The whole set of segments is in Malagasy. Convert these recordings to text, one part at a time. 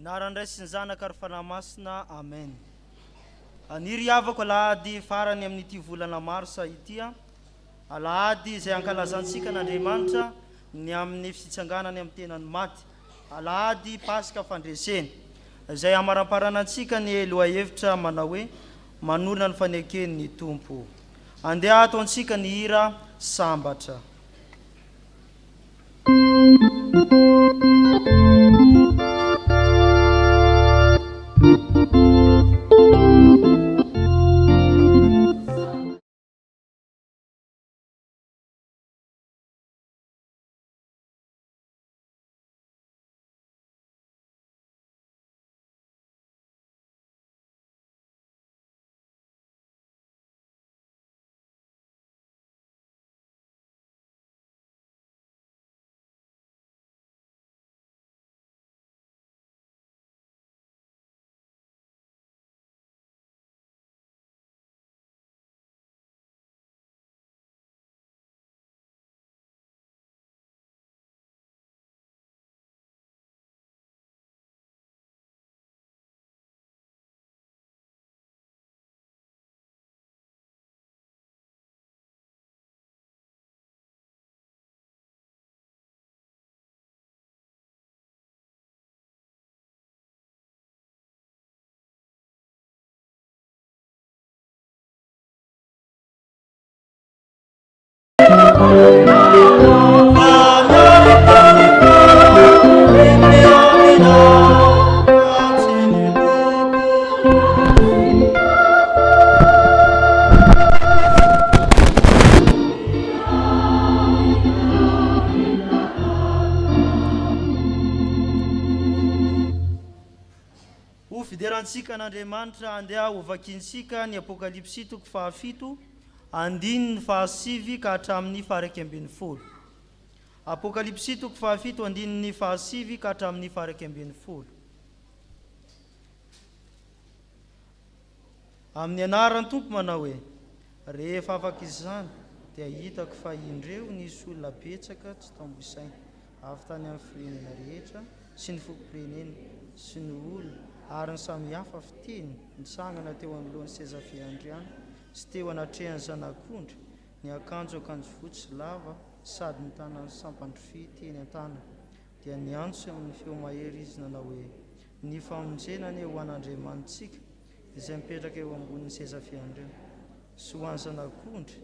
Naran-Dray sy ny Zanaka ary fanahy-masina. Amen. Aniry havako Alahady farany amin'ity volana Martsa ity, Alahady izay ankalazantsika n'Andriamanitra ny amin'ny fitsanganany amin'ny tenany maty. Alahady Pasika fandreseny izay amaram-paranantsika ny lohahevitra manao hoe manolana ny faneken'ny Tompo. Andeha ataontsika ny hira sambatra. Fiderantsika n'Andriamanitra andeha hovakiantsika ny Apokalipsy 7 andininy fahasivy ka hatramin'ny faha 11. Apokalipsy 7 andininy fahasivy ka hatramin'ny faha 11. Amin'ny anaran'ny Tompo manao hoe rehefa afaka izany dia hitako fa indreo nisy olona betsaka tsy tamboisaina avy tany amin'ny firenena rehetra sy ny fokom-pirenena sy ny olona ary ny samy hafa fiteny nitsangana teo anoloan'ny seza fiandriana sy teo anatrehany zanak'ondry ny akanjo fotsy lava sady mitana ny sampandry fy teny an-tana dia niantso amin'ny feo mahery izy nanao hoe ny famonjenana eo an'Andriamanitsika izay mipetraka eo ambonin'ny seza fiandriana sy ho an'ny zanak'ondry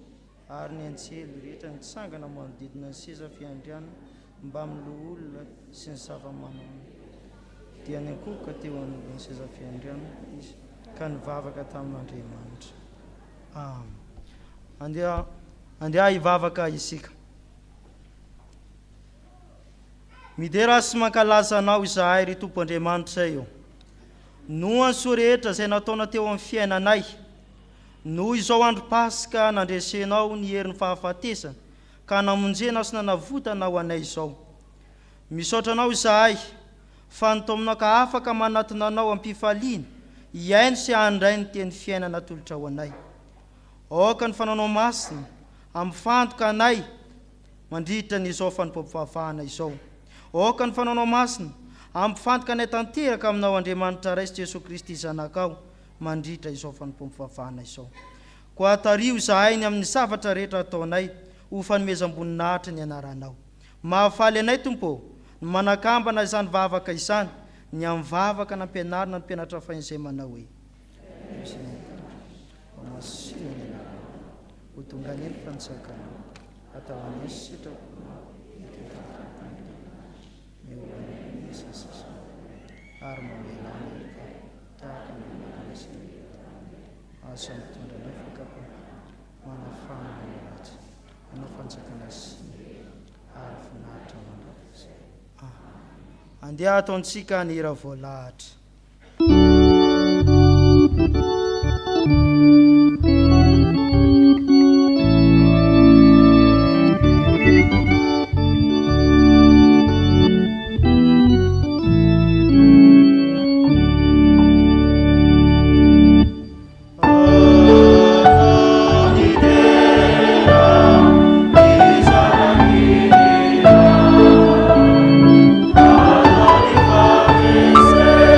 ary ny anjely rehetra nitsangana manodidina ny seza fiandriana mba miloloha olona sy ny zava-manana dia nyankoka teo amin'ny seza fiandriana izy ka nivavaka tamin'Andriamanitra. Andeha hivavaka isika. Midera sy mankalaza anao izahay ry Tompo Andriamanitra eo. Noho ny soa rehetra izay nataona teo amin'ny fiainanay, noho izao andro Pasika nandresenao ny herin'ny fahafatesana ka namonjena sy nanavotana ho anay izao. Misaotra anao izahay fa ny tominao ka afaka manatona anao am-pifaliana iaino sy handray ny teny fiainana tolotra ho anay. Aoka ny fananao masina amfantoka anay mandritra n'izao fanompoam-pahafahana izao. Aoka ny fananao masina amfantoka anay tanteraka aminao Andriamanitra ray sy Jesosy Kristy zanakao mandritra izao fanompoam-pahafahana izao. Koa tario izahay ny amin'ny zavatra rehetra ataonay ho fanomezam-boninahitra ny anaranao. Mahafaly anay Tompo ny manakambana izany vavaka izany ny am'vavaka nampianarina ny mpianatra fain'izay manao hoe ho tonga ny fantsakana atao amin'ny sitra ary mamelana tahaka ny asa mitondra lefaka manafana ratsy manao fantsakana sy ary finahitra mandrafy. Andeha ataontsika ny hira voalahatra. Say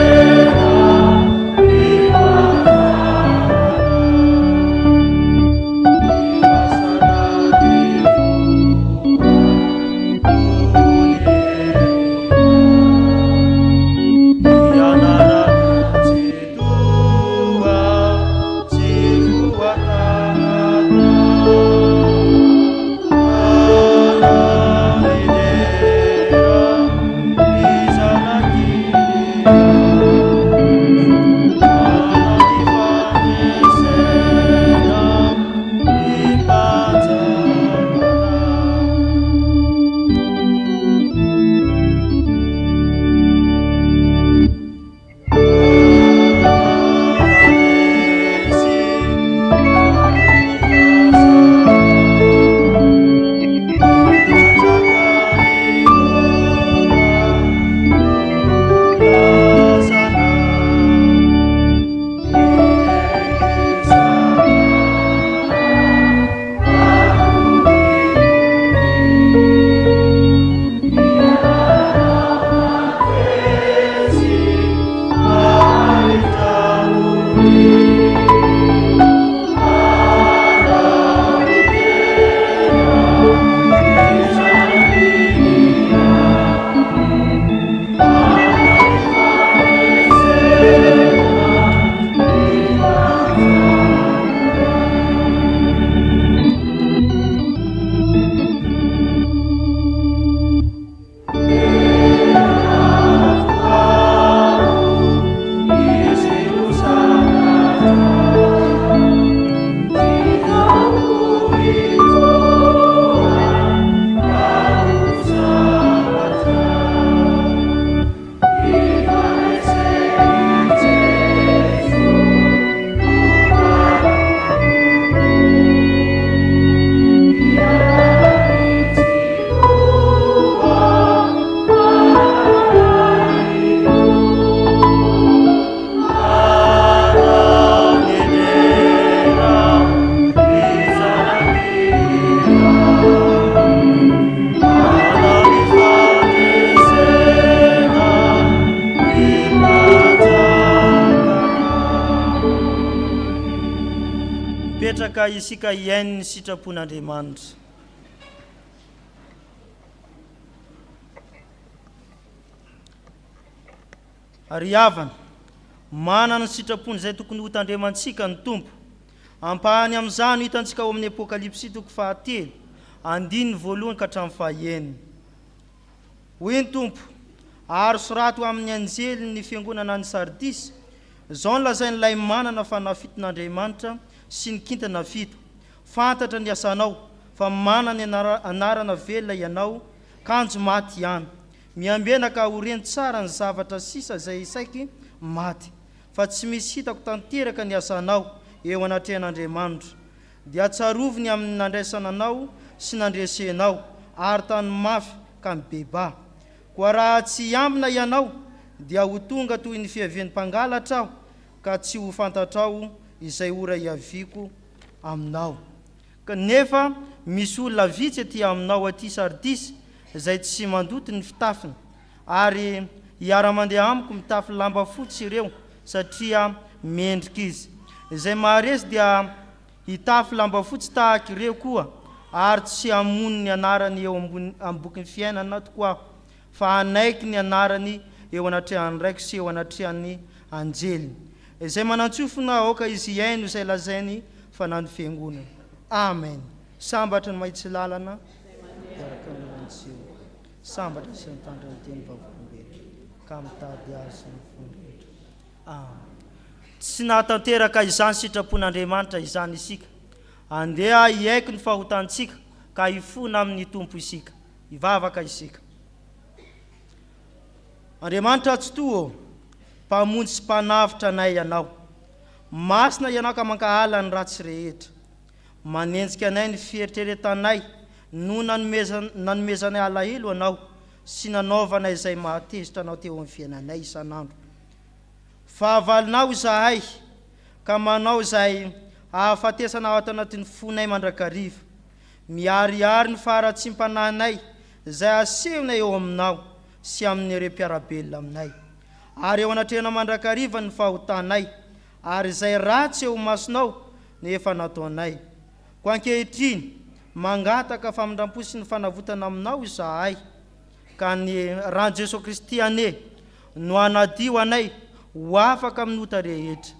mipetraka isika iainy ny sitrapon'Andriamanitra. Ary havana manana ny sitrapony izay tokony ho tandremantsika ny tompo. Ampahany amin'izany hitantsika ao amin'ny Apokalipsy 7:1-9. Hoy ny tompo: ary sorato amin'ny anjely ny fiangonana ny Sardis, izao ny lazain'ilay manana fanafiton'Andriamanitra sy ny kintana fito. Fantatra ny asanao, fa manana ny anarana velona ianao, kanjo maty ihany. Miambena ka horeny tsara ny zavatra sisa izay saiky maty, fa tsy misy hitako tanteraka ny asanao eo anatrehan'Andriamanitra. Dia tsaroviny amin'ny nandraisana anao sy nandresenao, ary tany mafy ka mibeba. Koa raha tsy ambina ianao, dia ho tonga toy ny fiavian'ny mpangalatra aho, ka tsy ho fantatrao izay ora iaviko aminao. Kanefa misy olona vitsy aty aminao aty Sardis, izay tsy mandoto ny fitafiny, ary hiara-mandeha amiko mitafy lamba fotsy ireo, satria mendrika izy. Izay maharesy dia hitafy lamba fotsy tahaka ireo koa, ary tsy hamono ny anarany eo ambokin'ny fiainana tokoa, fa hanaiky ny anarany eo anatrehan'ny raiky sy eo anatrehan'ny anjeliny. Izay manantsofina aoka izy iaino izay lazainy fanano fiangonana. Amen. Sambatra ny mahitsy lalana, sambatra sy mitandra ny teny vaovolombelona, ka mitady azy ny fomba rehetra. Amen. Tsy nahatanteraka izany sitrapon'Andriamanitra izany isika. Andeha hiaiky ny fahotantsika, ka hifona amin'ny tompo isika, hivavaka isika. Andriamanitra atsotoa, mpamonjy sy mpanavitra anay ianao. Masina ianao ka mankahala ny ratsy rehetra. Manenjika anay ny fieritreretanay, no nanomezanay alahelo anao, sy nanaovanay izay mahatezitra anao teo amin'ny fiainanay isan'andro. Fahavalinao izahay, ka manao izay ahafatesana ao ato anatin'ny fonay mandrakariva. Miariary ny faharatsim-pananay, izay asehonay eo aminao, sy amin'ny rem-piarabelona aminay. Ary eo anatrehana mandrakariva ny fahotanay, ary izay ratsy eo masonao nefa nataonay. Ko ankehitriny, mangataka famindrampo sy ny fanavotana aminao izahay, ka ny rano Jesosy Kristy ane no anadio anay ho afaka amin'ny ota rehetra.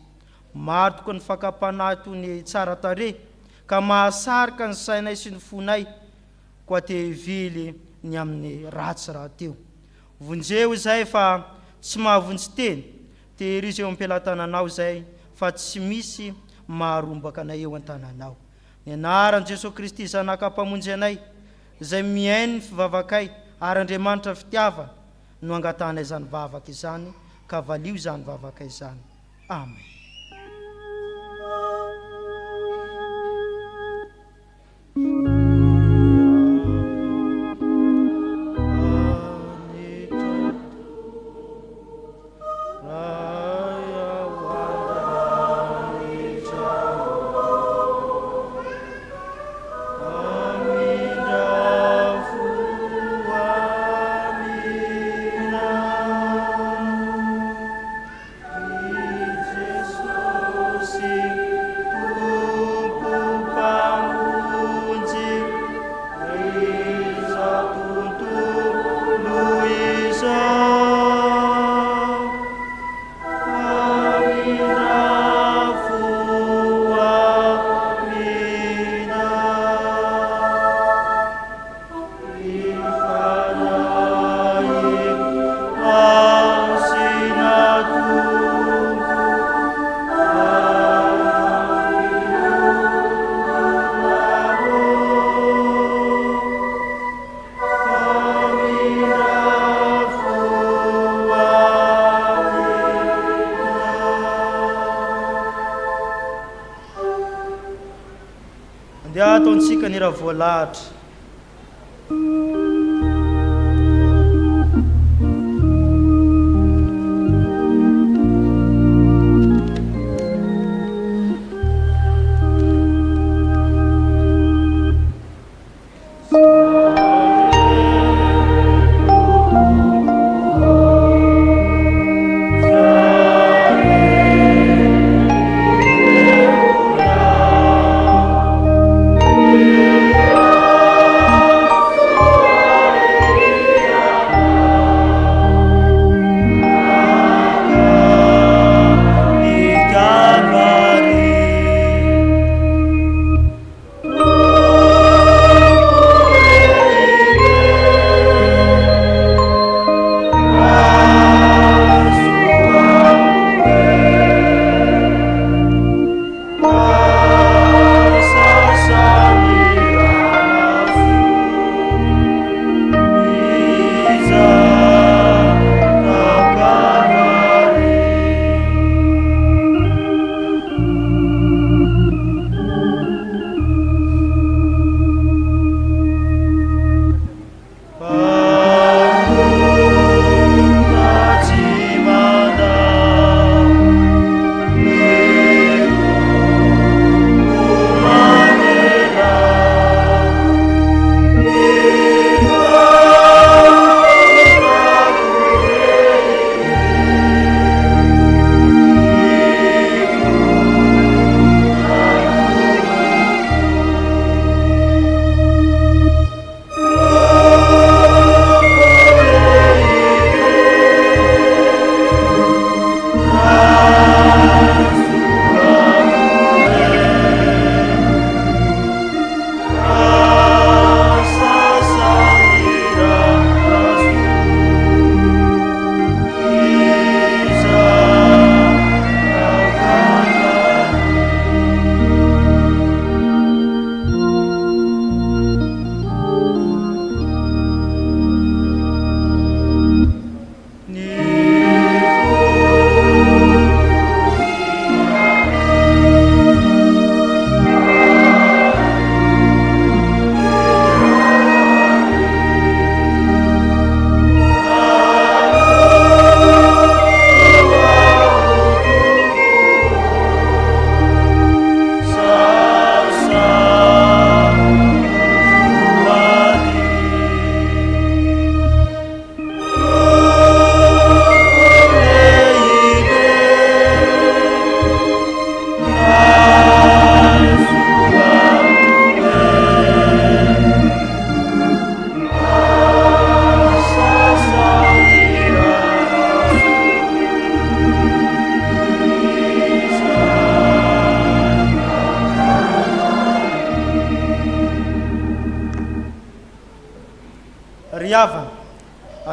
Maro tokoa ny fakapanahy toy ny tsara tare, ka mahasarika ny sainay sy ny fonay, koa te hivily ny amin'ny ratsy raha teo. Vonjeo izay fa tsy mahavonjy teny, tehirizy eo am-pelantananao izay, fa tsy misy maharombaka anay eo an-tananao. Ny anaran'i Jesosy Kristy zanaka-mpamonjy anay, izay miainy ny fivavakay, ary Andriamanitra fitiavana no angatanay izany vavaka izany, ka valio izany vavaka izany. Amen. Ataontsika ny raha voalahatra.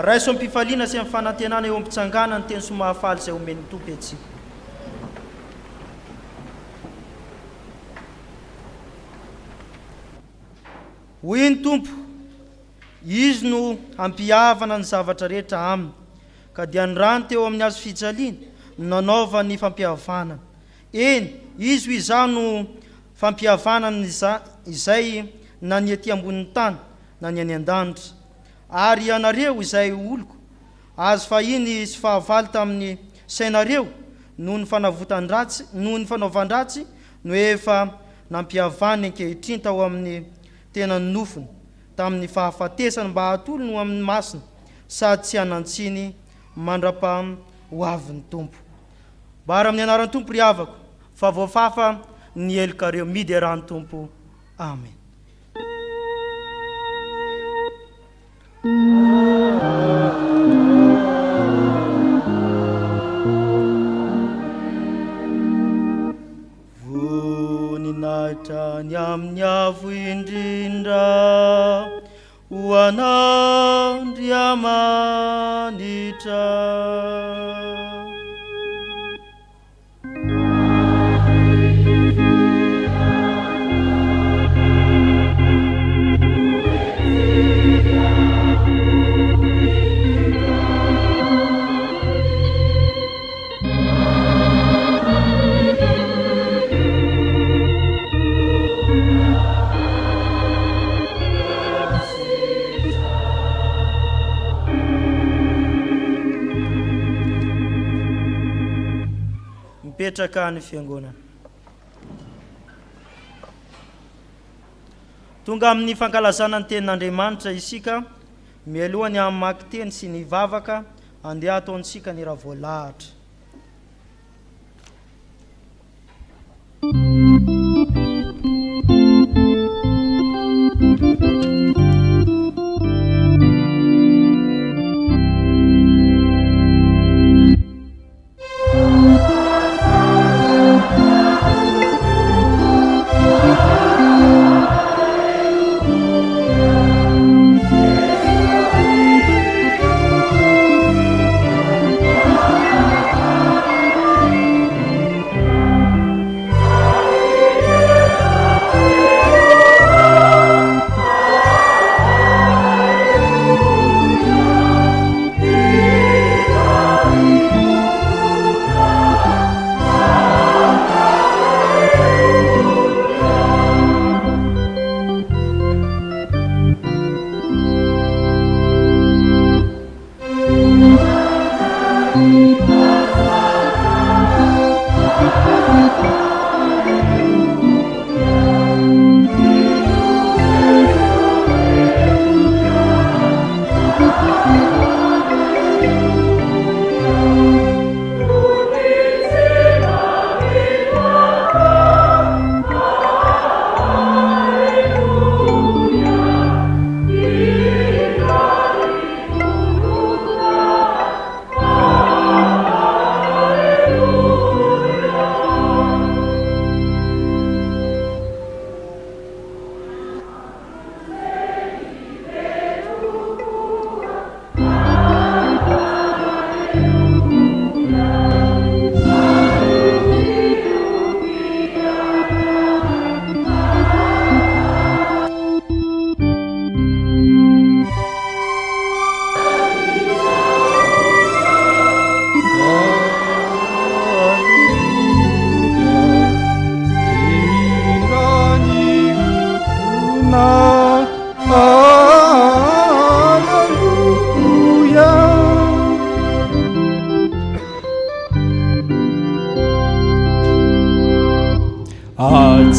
raiso ampifaliana sy amin'ny fanantenana eo ampitsangana ny teny somahafaly izay omeny tompo etsika. Hoy ny tompo, izy no ampihavana ny zavatra rehetra aminy, ka dia ny rano teo amin'ny azo fijaliana nanaova ny fampihavana. Eny, izy ho izao no fampihavana izay na ny ety ambonin'ny tany na ny any an-danitra. Ary ianareo izay oloko, azo fahiny sy fahavalo tamin'ny sainareo noho ny fanaovan-dratsy no efa nampihavany ankehitriny tao amin'ny tena ny nofony, tamin'ny fahafatesany mba hatolo no amin'ny masina, sady tsy hanantsiny mandra-pahoavin'ny tompo. Bara amin'ny anaran'ny tompo ry havako, fa voafafa ny elokareo midy eran'ny tompo. Amen. Voninahitra ny amin'ny avo indrindra ho an'Andriamanitra. Mipetraka ny fiangonana. Tonga amin'ny fankalazana ny tenin'Andriamanitra isika, mialohany amin'ny maki teny sy ny vavaka, andeha ataontsika ny raha voalahatra.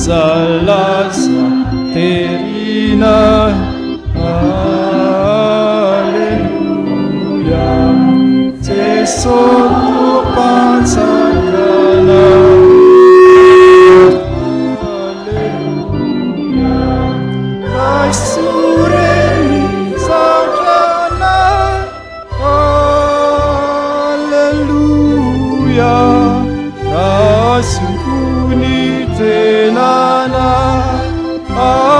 Salasa terina, Alleluia, Jesu pansakana, Alleluia, Rasureni sakana, Alleluia, Rasukuni tenana, Alleluia.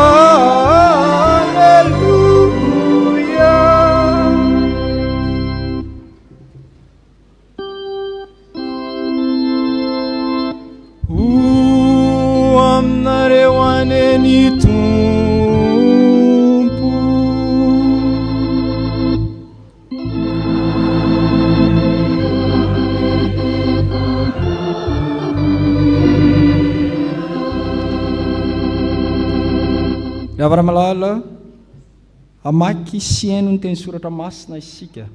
ny tompo. Ry havara malala, amaky siaino ny teny soratra masina isika.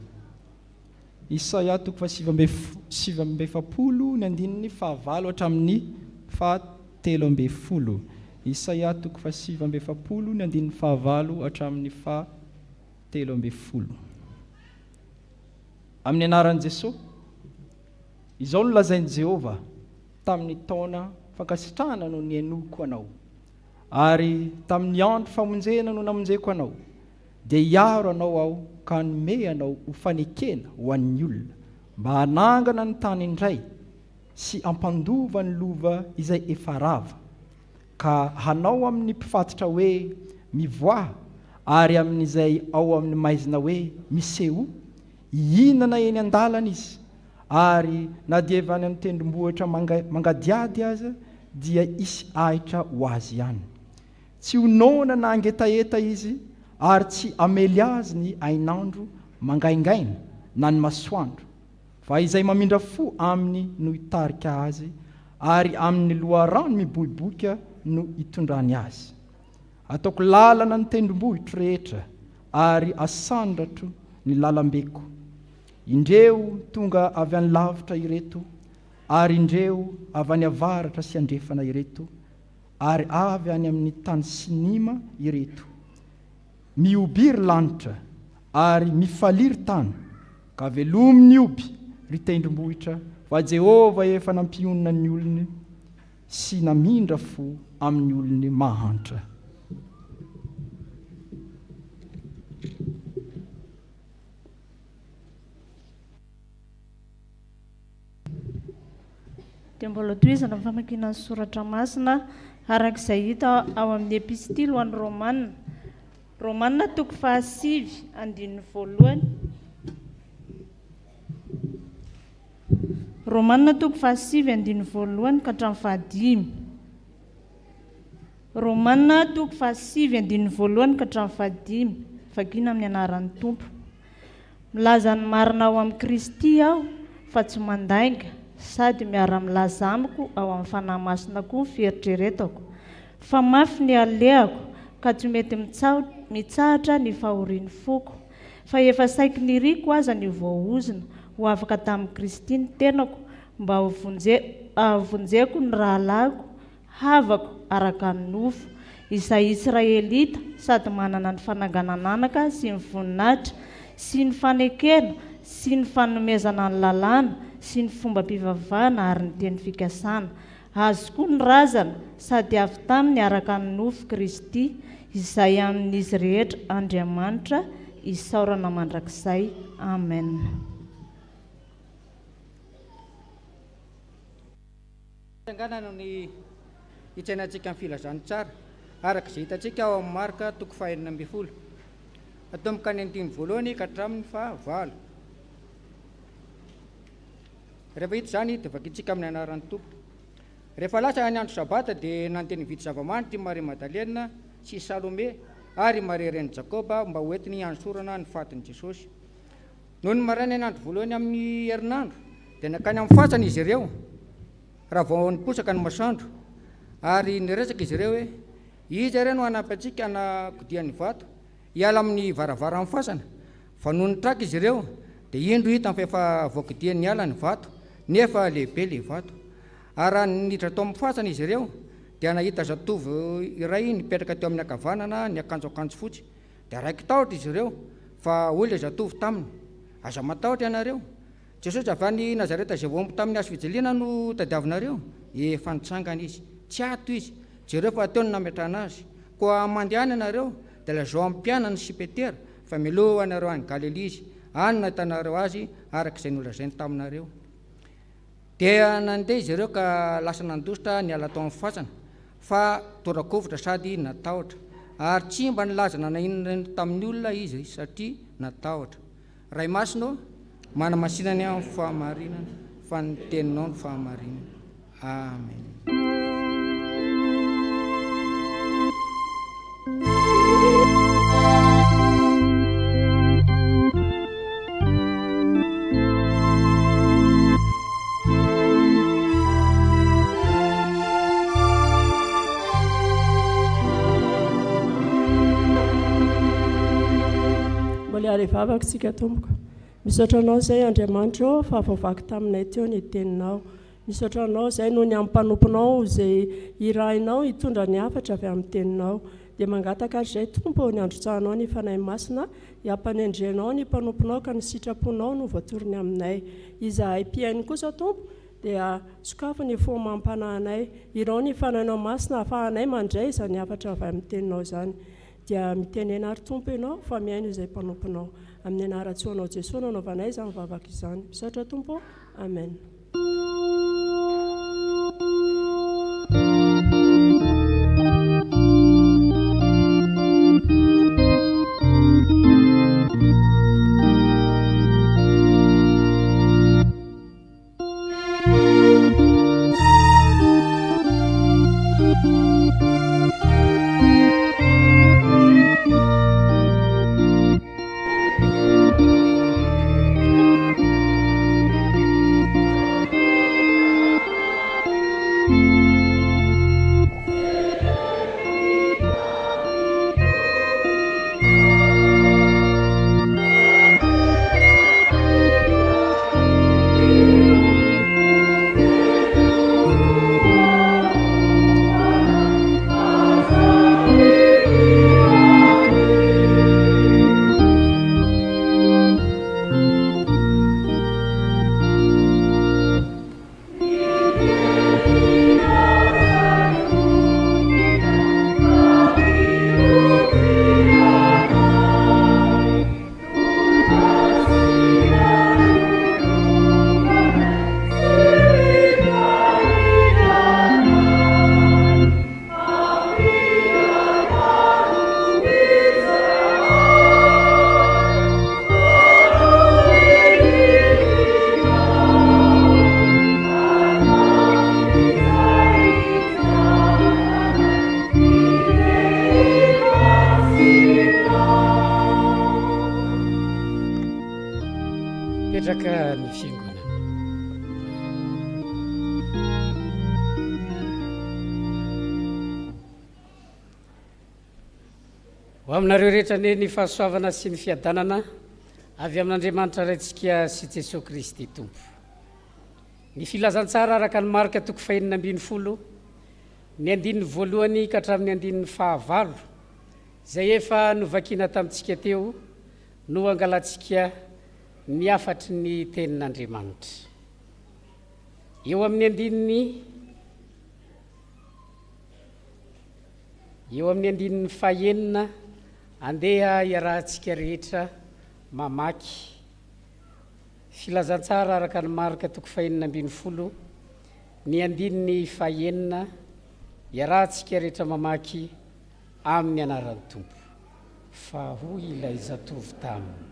Isaia toko fa 7:7 ny andininy 9 hatramin'ny 13. Isaia toko fa 7:7 ny andininy 9 hatramin'ny 13. Amin'ny anaran'i Jesosy, izao no lazain'i Jehova tamin'ny taona fankasitrahana no niainoko anao, ary tamin'ny andro famonjena no namonjeko anao. Dia hiaro anao aho ka hanome anao ho fanekena ho an'ny olona, mba hanangana ny tany indray sy ampandova ny lova izay efa rava, ka hanao amin'ny mpifatotra hoe mivoaha, ary amin'izay ao amin'ny maizina hoe miseho, hihinana eny an-dalana izy, ary na dia avy any amin'ny tendrombohitra mangadiady aza dia isy ahitra ho azy ihany. Tsy honona na angetaeta izy, ary tsy amely azy ny ainandro mangaingaina na ny masoandro, fa izay mamindra fo aminy no hitarika azy, ary amin'ny loharano miboiboika no hitondrany azy. Ataoko lalana ny tendrombohitro rehetra, ary asandratro ny lalambeko. Indreo tonga avy any lavitra ireto, ary indreo avy any avaratra sy andrefana ireto, ary avy any amin'ny tany sinima ireto. Miobiry lanitra ary mifaliry tany, ka velomy oby ry tendrombohitra, fa Jehova efa nampionona ny olony sy namindra fo amin'ny olony mahantra. Dia mbola tohizana amin'ny famakiana ny soratra masina arak'izay hita ao amin'ny epistily ho an'ny Romanina toko 7:1. Romanina toko 7:1 ka hatramin'ny 5. Romanina toko 7:1 ka hatramin'ny 5. Vakiana amin'ny anaran'ny Tompo. Milaza ny marina ao amin'ny Kristy aho, fa tsy mandainga, sady miara-milaza amiko ao amin'ny fanahy masina koa ny fieritreretako. Fa mafy ny alehako, ka tsy mety mitsahatra ny fahorian'ny foko. Fa efa saiky niriko aza ny voaozina, ho afaka tamin'ny Kristy ny tenako, mba havonjeko ny rahalahiko, havako araka ny nofo, izay Israelita, sady manana ny fananganananaka sy ny voninahitra, sy ny fanekena, sy ny fanomezana ny lalàna, sy ny fomba mpivavahana ary ny teny fikasana. Azo koa ny razana, sady avy taminy araka ny nofo Kristy, izay amin'izy rehetra Andriamanitra isaorana mandrakizay. Amen. Nitsangana no ny hitsainantsika amin'ny filazany tsara, araka izay hitantsika ao amin'ny Marka toko 2:20. Atomboka ny 5 ka hatramin'ny 9. Rehefa hita izany dia vakintsika amin'ny anaran'ny Tompo. Rehefa lasa ny andro sabata dia nandeha nividy zava-manitra Maria Madalena sy Salome ary Maria ren'i Jakoba mba hoentiny hansorana ny fatin'i Jesosy. Noho ny maraina ny andro voalohany amin'ny herinandro dia nakany amin'ny fatsana izy ireo, raha vao niposaka ny masoandro, ary niresaka izy ireo hoe iza ireo no hanampy antsika hanakodian'ny vato hiala amin'ny varavara amin'ny fasana. Fa noho nitraka izy ireo dia indro hita fa efa voakodian'ny ala ny vato, nefa lehibe le vato. Ary raha niditra tao amin'ny fasana izy ireo dia nahita zatovy iray nipetraka teo amin'ny ankavanana, ny akanjo fotsy. Dia raiky tahotra izy ireo, fa hoy ilay zatovy taminy, aza matahotra ianareo, Jesosy avy any Nazareta izay voaomby tamin'ny hazo fijaliana no tadiavinareo. Efa nitsangana izy, tsy ato izy, jereo fa ateo ny nametrahana azy. Koa mandeha any ianareo dia lazao amin'ny mpianany sy Petera, fa miloha anareo any Galilea izy, any nahitanareo azy arak'izay nolazainy taminareo. Dia nandeha izy ireo ka lasa nandositra niala tao amin'ny fasana, fa torakovitra sady natahotra, ary tsy mba nilazana na inona tamin'ny olona izy satria natahotra. Ray masino manamasinany amin'ny fahamarinana, fa ny teninao ny fahamarinana. Amen. Vavy vavaksika tompoko. Misaotra anao izay Andriamanitra fa voavaky taminay teo ny teninao. Misaotra anao izay noho ny ampanomponao izay irahinao hitondra ny hafatra avy amin'ny teninao. Dia mangataka izay tompo ny androtsahanao ny fanahy masina, hampanendrenao ny mpanomponao ka ny sitraponao no voatorony aminay. Izahay mpiainy kosa tompo dia sokafo ny fomampananay, irao ny fanahinao masina ahafahanay mandray izany hafatra avy amin'ny teninao izany. Dia mitenena ary tompo ianao fa miaino izay mpanomponao. Amin'ny anaran-tsoanao Jesosy nanaovanay izany vavaka izany. Misaotra tompo. Amen. Petraka ny fiangonana. Ho aminareo rehetra ny fahasoavana sy ny fiadanana avy amin'Andriamanitra raintsika sy Jesosy Kristy tompo. Ny filazantsara araka ny marika 2:40 ny 1:1 ka hatramin'ny 1:9 izay efa novakina tamintsika teo no angalantsika ny afatry ny tenin'Andriamanitra. Eo amin'ny 1:9 andeha iarahantsika rehetra mamaky filazantsara araka ny marika 2:40 ny 1:9 iarahantsika rehetra mamaky amin'ny anaran'ny Tompo. Fa hoy ilay zatovy taminy,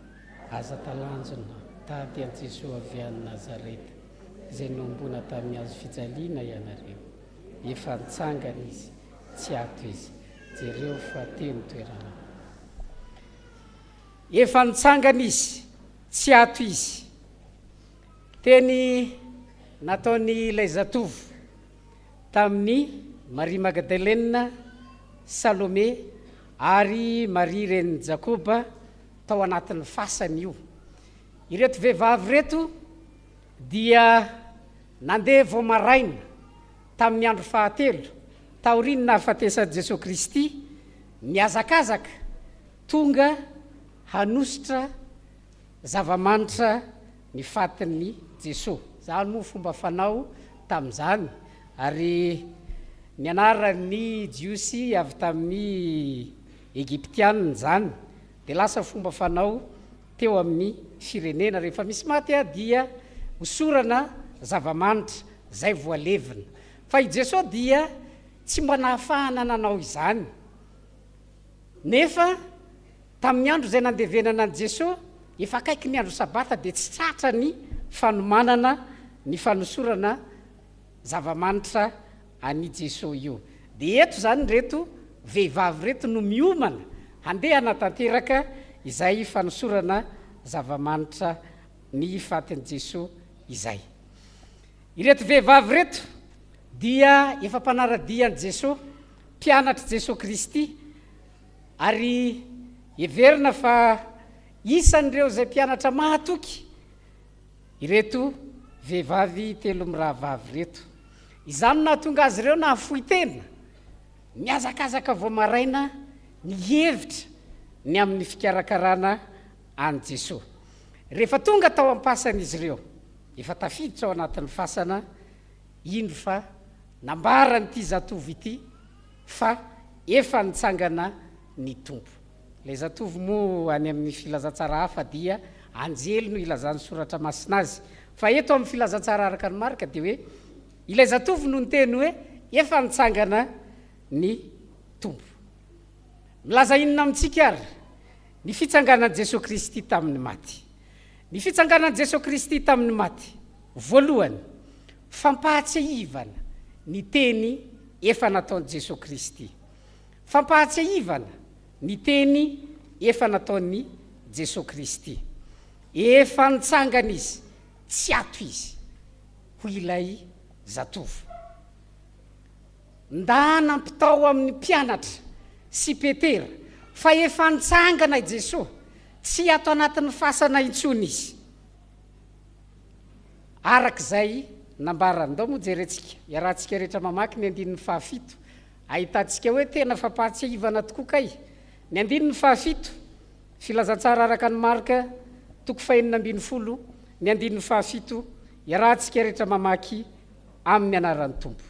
aza talanjona tady an Jesosy avy any Nazareta izay nombona tamin'ny azo fijaliana ianareo. Efa nitsangana izy, tsy ato izy, jereo fa teny toerana. Efa nitsangana izy, tsy ato izy. Teny nataony ilay zatovy tamin'ny Maria Magdalena, Salomé ary Maria ren'ny Jakoba tao anatin'ny fasany io. Ireto vehivavy reto dia nandeha vao maraina tamin'ny andro fahatelo taoriny nahafatesan'i Jesosy Kristy niazakazaka tonga hanositra zava-manitra ny fatin'ny Jesosy. Zany moa fomba fanao tamin'izany ary ny anaran'ny jiosy avy tamin'ny Egyptianina zany dia lasa fomba fanao teo amin'ny firenena. Rehefa misy maty dia hosorana zava-manitra zay voalevina. Fa i Jesosy dia tsy mba nahafahana nanao izany. Nefa tamin'ny andro izay nandevenana an Jesosy, efa akaiky ny andro sabata dia tsy tratra ny fanomanana ny fanosorana zava-manitra any Jesosy io. Dia eto zany reto vehivavy reto no miomana handeha hanatanteraka izay fanosorana zava-manitra ny fatin'i Jesosy izay. Ireto vehivavy reto dia efa mpanaradian'i Jesosy, mpianatr' Jesosy Kristy, ary heverina fa isan'ireo zay mpianatra mahatoky ireto vehivavy telo mirahavavy reto. Izany nahatonga azy ireo nahafohy tena miazakazaka vao maraina ny hevitra ny amin'ny fikarakarana an Jesosy. Rehefa tonga tao ampasana izy ireo, efa tafiditra ao anatin'ny fasana, indro fa nambarany ity zatovy ity fa efa nitsangana ny tompo. Ilay zatovy moa any amin'ny filazantsara hafa dia anjely no ilazany soratra masina azy. Fa eto amin'ny filazantsara araka ny marika dia hoe ilay zatovy no nyteny hoe efa nitsangana ny tompo. Milaza inona amintsika ary? Ny fitsanganan Jesosy Kristy tamin'ny maty. Ny fitsanganan Jesosy Kristy tamin'ny maty, voalohany, fampahatsiahivana ny teny efa nataon'i Jesosy Kristy. Fampahatsiahivana ny teny efa nataon'i Jesosy Kristy. Efa nitsangana izy, tsy ato izy ho ilay zatovy. Nda nampitao amin'ny mpianatra sy Petera fa efa nitsangana i Jesosy, tsy ato anatin'ny fasana intsony izy. Arak'izay nambarany, ndao moa jerentsika, iarahantsika rehetra mamaky ny 7, ahitantsika hoe tena fampahatsiahivana tokoa kay. Ny 7, filazantsara araka ny marika 5:20, ny 7, iarahantsika rehetra mamaky amin'ny anaran'ny tompo.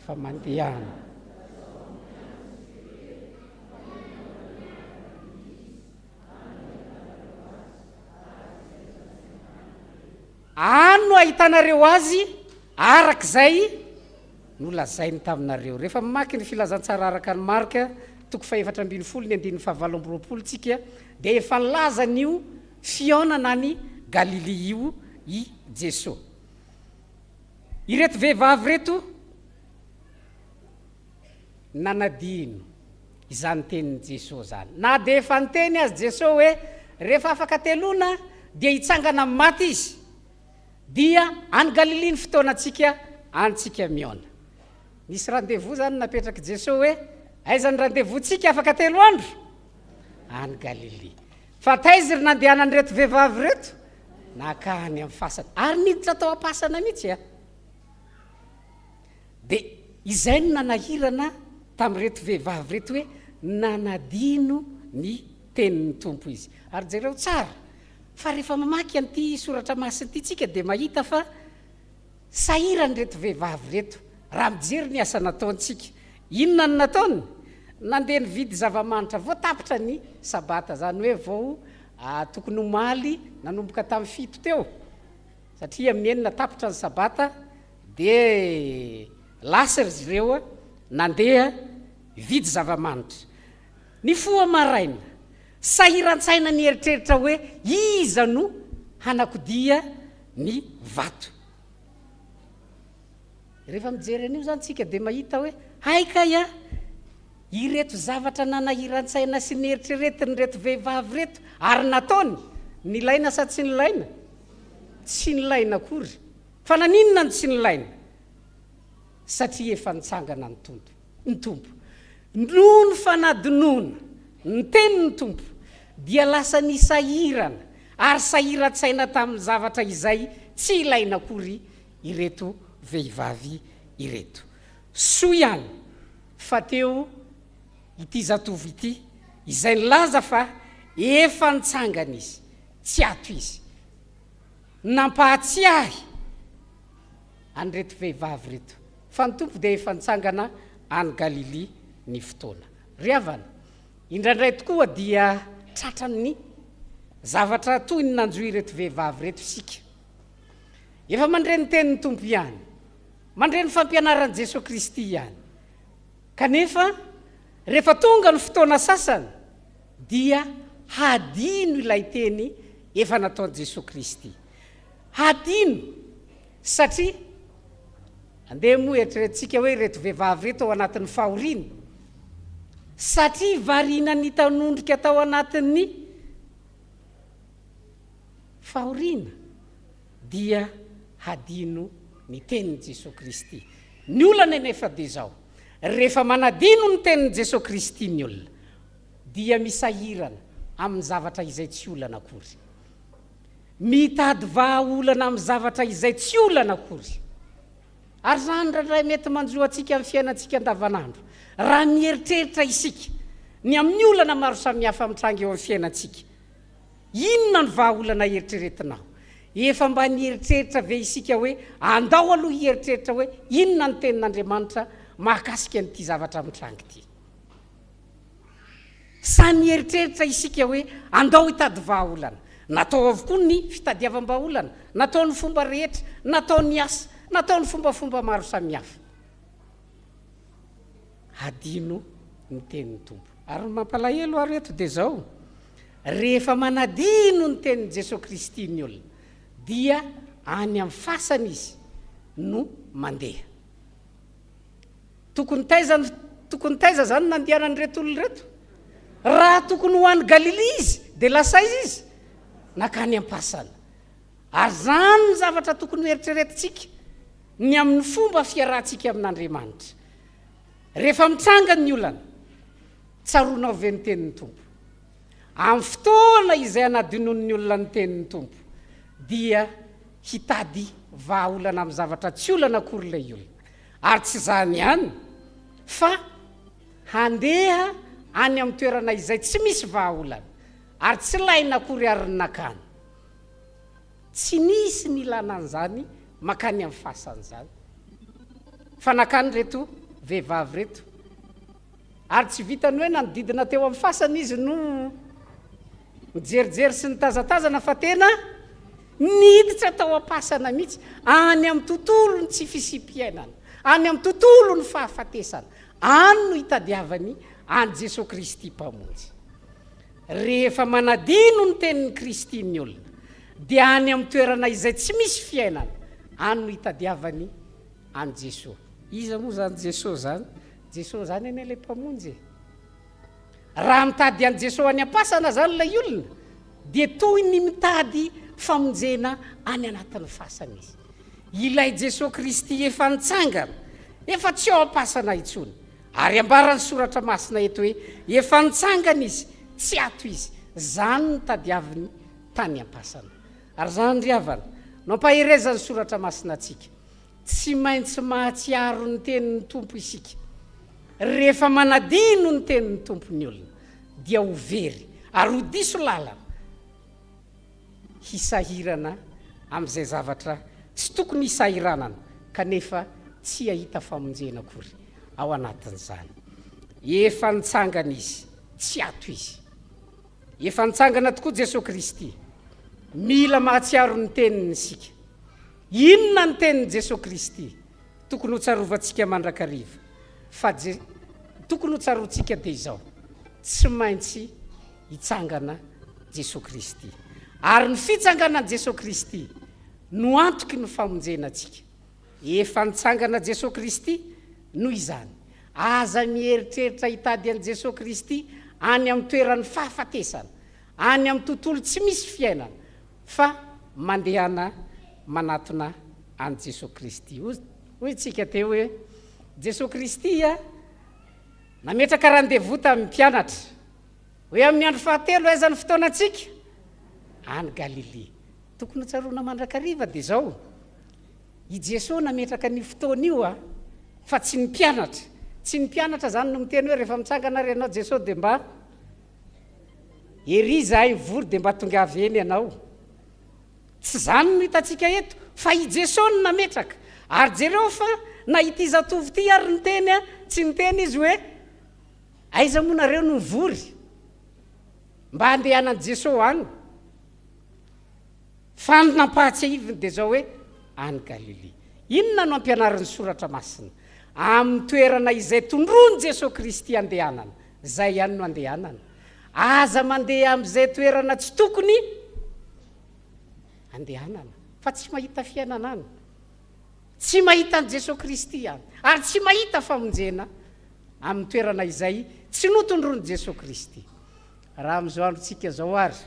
Fa mandehana. Ano ahitanareo azy arak'izay nolazainy taminareo. Rehefa mamaky ny filazantsara araka ny marika 4:20, ny 7:20 tsika dia efa nilaza n'io fiaonana ny Galilea io i Jesosy. Ireto vehivavy reto nanadino izany tenin'i Jesosy zany. Na dia efa niteny azy Jesosy hoe rehefa afaka telona dia hitsangana amin'ny maty izy, dia any Galilea ny fotoanantsika antsika miona. Nisy rendez-vous zany napetraka Jesosy hoe aiza ny rendez-vous-tsika afaka 3 andro? Any Galilea. Fa taizy ry nandehanany reto vehivavy reto nakany amin'ny fasana, ary niditra tao ampasana mihitsy a. Dia izay no nanahirana tamin'reto vehivavy reto hoe nanadino ny tenin'ny tompo izy. Ary jereo tsara fa rehefa mamaky an'ity soratra masina ity tsika dia mahita fa sahirany reto vehivavy reto raha mijery ny asa nataontsika. Inona ny nataony? Nandeha nividy zava-manitra voatapitra ny sabata, zany hoe vao tokony homaly nanomboka tamin'ny 7 teo, satria amin'ny 9 tapitra ny sabata dia lasa ry ireo nandeha vidy zava-manitra. Ny foa maraina sahiran-tsaina ny eritreritra hoe iza no hanakodia ny vato. Rehefa mijery an'io zany tsika dia mahita hoe haikaya ireto zavatra nanahiran-tsaina sy ny eritreretiny reto vehivavy reto ary nataony nilaina sa tsy nilaina? Tsy nilaina akory. Fa naninona ny tsy nilaina? Satria efa nitsangana ny tompo. Noho ny fanadinoana ny tenin'ny tompo dia lasa ny sahirana ary sahiran-tsaina tamin'ny zavatra izay tsy ilaina akory ireto vehivavy ireto. Soa ihany fa teo ity zatovy ity izay nilaza fa efa nitsangana izy, tsy ato izy, nampahatsiahy an'reto vehivavy reto fa ny tompo dia efa nitsangana any Galilea ny fotoana. Ry havana, indraindray tokoa dia tratran'ny zavatra toy ny nanjohy reto vehivavy reto sika. Efa mandre ny tenin'ny tompo ihany, mandre ny fampianaran'i Jesosy Kristy ihany, kanefa rehefa tonga ny fotoana sasany dia hadino ilay teny efa nataon'i Jesosy Kristy. Hadino satria andeha moa eritreretintsika hoe reto vehivavy reto ao anatin'ny fahoriana, satria variana ny tanondrika tao anatin'ny fahoriana dia hadino ny tenin'i Jesosy Kristy. Ny olana nefa dia zao, rehefa manadino ny tenin'i Jesosy Kristy ny olona dia misahirana amin'ny zavatra izay tsy olana akory, mitady vahaolana amin'ny zavatra izay tsy olana akory. Ary zany raindray mety manjoa antsika amin'ny fiainantsika andavanandro, raha mieritreritra isika ny amin'ny olana maro samihafa mitranga eo amin'ny fiainantsika, inona ny vahaolana eritreretinao? Efa mba nieritreritra ve isika hoe andao aloha hieritreritra hoe inona ny tenin'Andriamanitra mahakasika an'ity zavatra mitranga ity? Sa nieritreritra isika hoe andao hitady vahaolana? Natao avokoa ny fitadiavam-bahaolana, natao ny fomba rehetra, natao ny asa, natao ny fombafomba maro samihafa. Adino ny tenin'ny Tompo. Ary mampalahelo ary eto dia zao, rehefa manadino ny tenin'i Jesosy Kristy ny olona, dia any amin'ny fasana izy no mandeha. Tokony taiza zany nandehanany reto olona reto? Raha tokony ho any Galilea izy, dia lasa izy nakany am-pasana. Ary zany ny zavatra tokony eritreretintsika ny amin'ny fomba fiarahantsika amin'Andriamanitra. Rehefa mitranga ny olana, tsaroana avy ny tenin'ny Tompo. Amin'ny fotoana izay anadinon'ny olona ny tenin'ny Tompo, dia hitady vahaolana amin'ny zavatra tsy olana akory ilay olona. Ary tsy zany ihany, fa handeha any amin'ny toerana izay tsy misy vahaolana, ary tsy laina akory ary ny nakany. Tsy nisy ny ilana an'izany makany amin'ny fasan'izany. Fa nakany reto vehivavy reto, ary tsy vitany hoe nanodidina teo amin'ny fasana izy no mijerijery sy nitazatazana, fa tena niditra tao am-pasana mihitsy, any amin'ny tontolo ny tsy fisym-piainana, any amin'ny tontolo ny fahafatesana, any no hitadiavany any Jesosy Kristy mpamonjy. Rehefa manadino ny tenin'ny Kristy ny olona, dia any amin'ny toerana izay tsy misy fiainana, any no hitadiavany any Jesosy. Iza moa zany Jesosy zany? Jesosy zany eny ilay mpamonjy. Raha mitady any Jesosy any am-pasana zany ilay olona, dia toy ny mitady famonjena any anatin'ny fasana izy. Ilay Jesosy Kristy efa nitsangana, efa tsy ao am-pasana intsony. Ary ambarany soratra masina eto hoe efa nitsangana izy, tsy ato izy. Zany no tadiaviny tany am-pasana. Ary zany ry havana, no ampaherezany soratra masina atsika, tsy maintsy mahatsiaro ny tenin'ny Tompo isika. Rehefa manadino ny tenin'ny Tompo ny olona, dia ho very ary ho diso lalana hisahirana amin'izay zavatra tsy tokony hisahiranana, kanefa tsy ahita famonjena akory ao anatin'izany. Efa nitsangana izy, tsy ato izy. Efa nitsangana tokoa Jesosy Kristy. Mila mahatsiaro ny teniny isika. Inona ny tenin'i Jesosy Kristy? Tokony ho tsarovantsika mandrakariva. Fa tokony ho tsaroantsika dia izao, tsy maintsy hitsangana Jesosy Kristy. Ary ny fitsanganan'i Jesosy Kristy no antoky ny famonjena antsika. Efa nitsangana Jesosy Kristy noho izany, aza mieritreritra hitady an'i Jesosy Kristy any amin'ny toeran'ny fahafatesana, any amin'ny tontolo tsy misy fiainana, fa mandehana manatona any Jesosy Kristy. Hoy tsika teo hoe Jesosy Kristy nametraka rendez-vous tamin'ny mpianatra hoe amin'ny andro fahatelo aiza ny fotoanantsika any Galilea. Tokony tsaroana mandrakariva dia zao, i Jesosy nametraka ny fotoana io fa tsy ny mpianatra. Tsy ny mpianatra zany no miteny hoe rehefa mitsangana ary ianao Jesosy dia mba ery zahay mivory dia mba tonga avy eny ianao. Tsy zany no hitantsika eto, fa i Jesosy no nametraka. Ary jereo fa nahita izy atovy ity ary niteny tsy niteny izy hoe aiza moa nareo no mivory mba handehanan'i Jesosy any. Fa nampahatsiaviny dia zao hoe any Galilea. Inona no ampianaran'ny soratra masina? Amin'ny toerana izay tondroany Jesosy Kristy andehanana, zay ihany no andehanana. Aza mandeha amin'izay toerana tsy tokony andehanana, fa tsy mahita fiainana any, tsy mahita an' Jesosy Kristy any, ary tsy mahita famonjena amin'ny toerana izay tsy notondroany Jesosy Kristy. Raha amin'izao androntsika zao ary,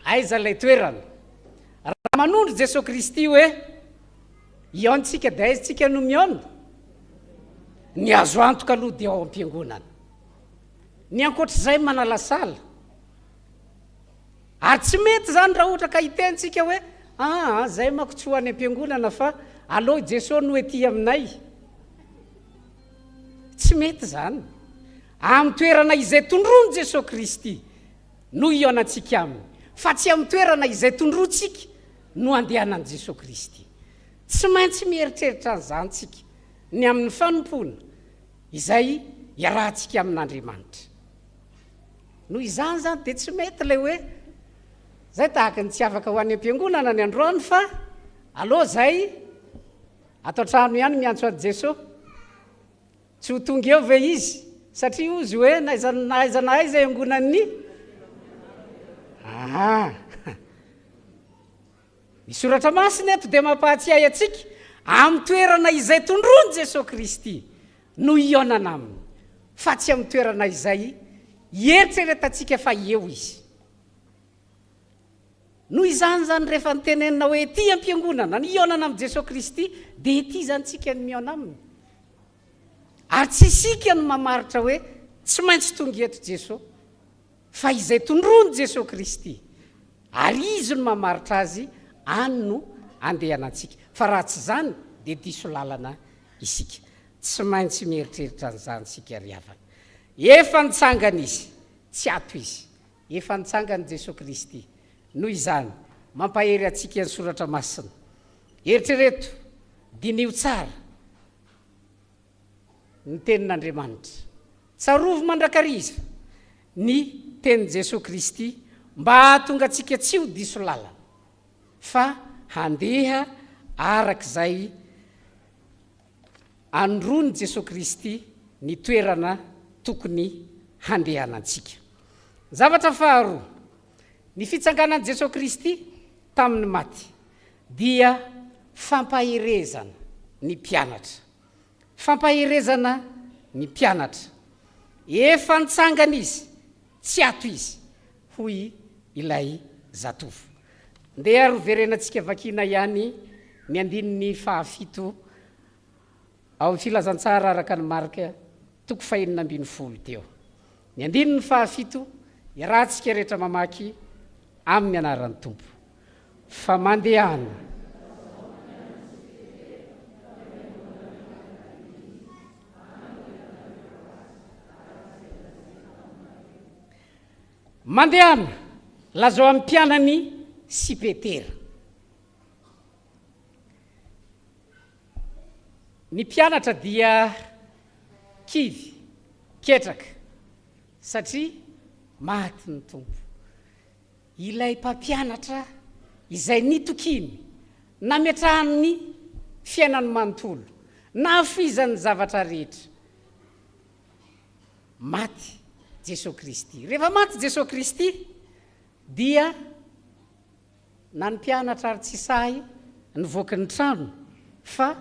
aiza ilay toerana? Raha manondro Jesosy Kristy hoe iontsika dia aizitsika no miona, ny azo antoka aloha dia ao am-piangonana. ny ankoatr'izay manalasala ary tsy mety zany raha ohatra ka hitentsika hoe zay mako tsy ho any am-piangonana fa aloha Jesosy no ety aminay. Tsy mety zany. Amin'ny toerana izay tondroany Jesosy Kristy no ionantsika aminy, fa tsy amin'ny toerana izay tondroantsika no andehanan'i Jesosy Kristy. Tsy maintsy mieritreritra an'izany tsika ny amin'ny fanompona izay iarahantsika amin'Andriamanitra. Noho izany zany dia tsy mety ilay hoe zay tahaka ny tsy afaka ho any am-piangonana ny androany fa aloha zay atao trano ihany miantso an'i Jesosy. Tsy ho tonga eo ve izy satria ozy hoe naizana izay angonany misoratra masina eto dia mampahatsiahy atsika amin'ny toerana izay tondroany Jesosy Kristy no ionana aminy, fa tsy amin'ny toerana izay ieritreretantsika fa eo izy. Noho izany zany rehefa nitenenina hoe ety am-piangonana ny ionana amin'ny Jesosy Kristy dia ety zany tsika ny miona aminy. Ary tsy isika no mamaritra hoe tsy maintsy tonga eto Jesosy, fa izay tondroany Jesosy Kristy ary izy no mamaritra azy any no andehanantsika. Fa raha tsy zany dia diso lalana isika. Tsy maintsy mieritreritra an'izany sika ry havana. Efa nitsangana izy, tsy ato izy. Efa nitsangana Jesosy Kristy. Noho izany mampahery atsika ny soratra masina. Eritrereto dinio tsara ny tenin'Andriamanitra. Tsarovo mandrakariza ny tenin' Jesosy Kristy mba hahatonga atsika tsy ho diso lalana, fa handeha arak'izay androny Jesosy Kristy ny toerana tokony handehanantsika. Zavatra faharoa, ny fitsanganan'i Jesosy Kristy tamin'ny maty dia fampaherezana ny mpianatra. Fampaherezana ny mpianatra. Efa nitsangana izy, tsy ato izy, hoy ilay zatovo. Ndeha roverenantsika vakina ihany ny andininy 7 ao amin'ny filazantsara araka ny Marka 5:12 teo. Ny andininy 7 iarahantsika rehetra mamaky amin'ny anaran'ny Tompo. Fa mandehana lazao amin'ny mpianany sy Petera. Ny mpianatra dia kivy, ketraka, satria maty ny Tompo. Ilay mpampianatra izay nitokiny nametrahany fiainany manontolo, nahafizany zavatra rehetra. Maty Jesosy Kristy. Rehefa maty Jesosy Kristy dia na ny mpianatra ary tsy sahy nivoaka ny trano, fa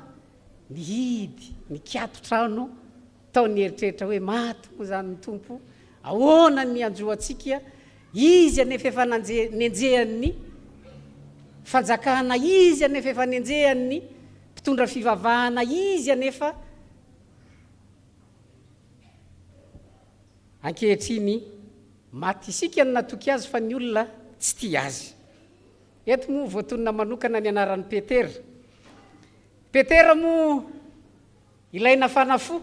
nihidy nikato trano tao ny eritreritra hoe maty moa zany ny Tompo, ahoana ny anjo atsika, izy anefa efa nenjehan'ny fanjakana, izy anefa efa nenjehan'ny mpitondra fivavahana, izy anefa ankehitriny maty. Isika ny natoky azy fa ny olona tsy tia azy. Eto moa voatonona manokana ny anaran'ny Petera. Petera moa ilaina fanafo,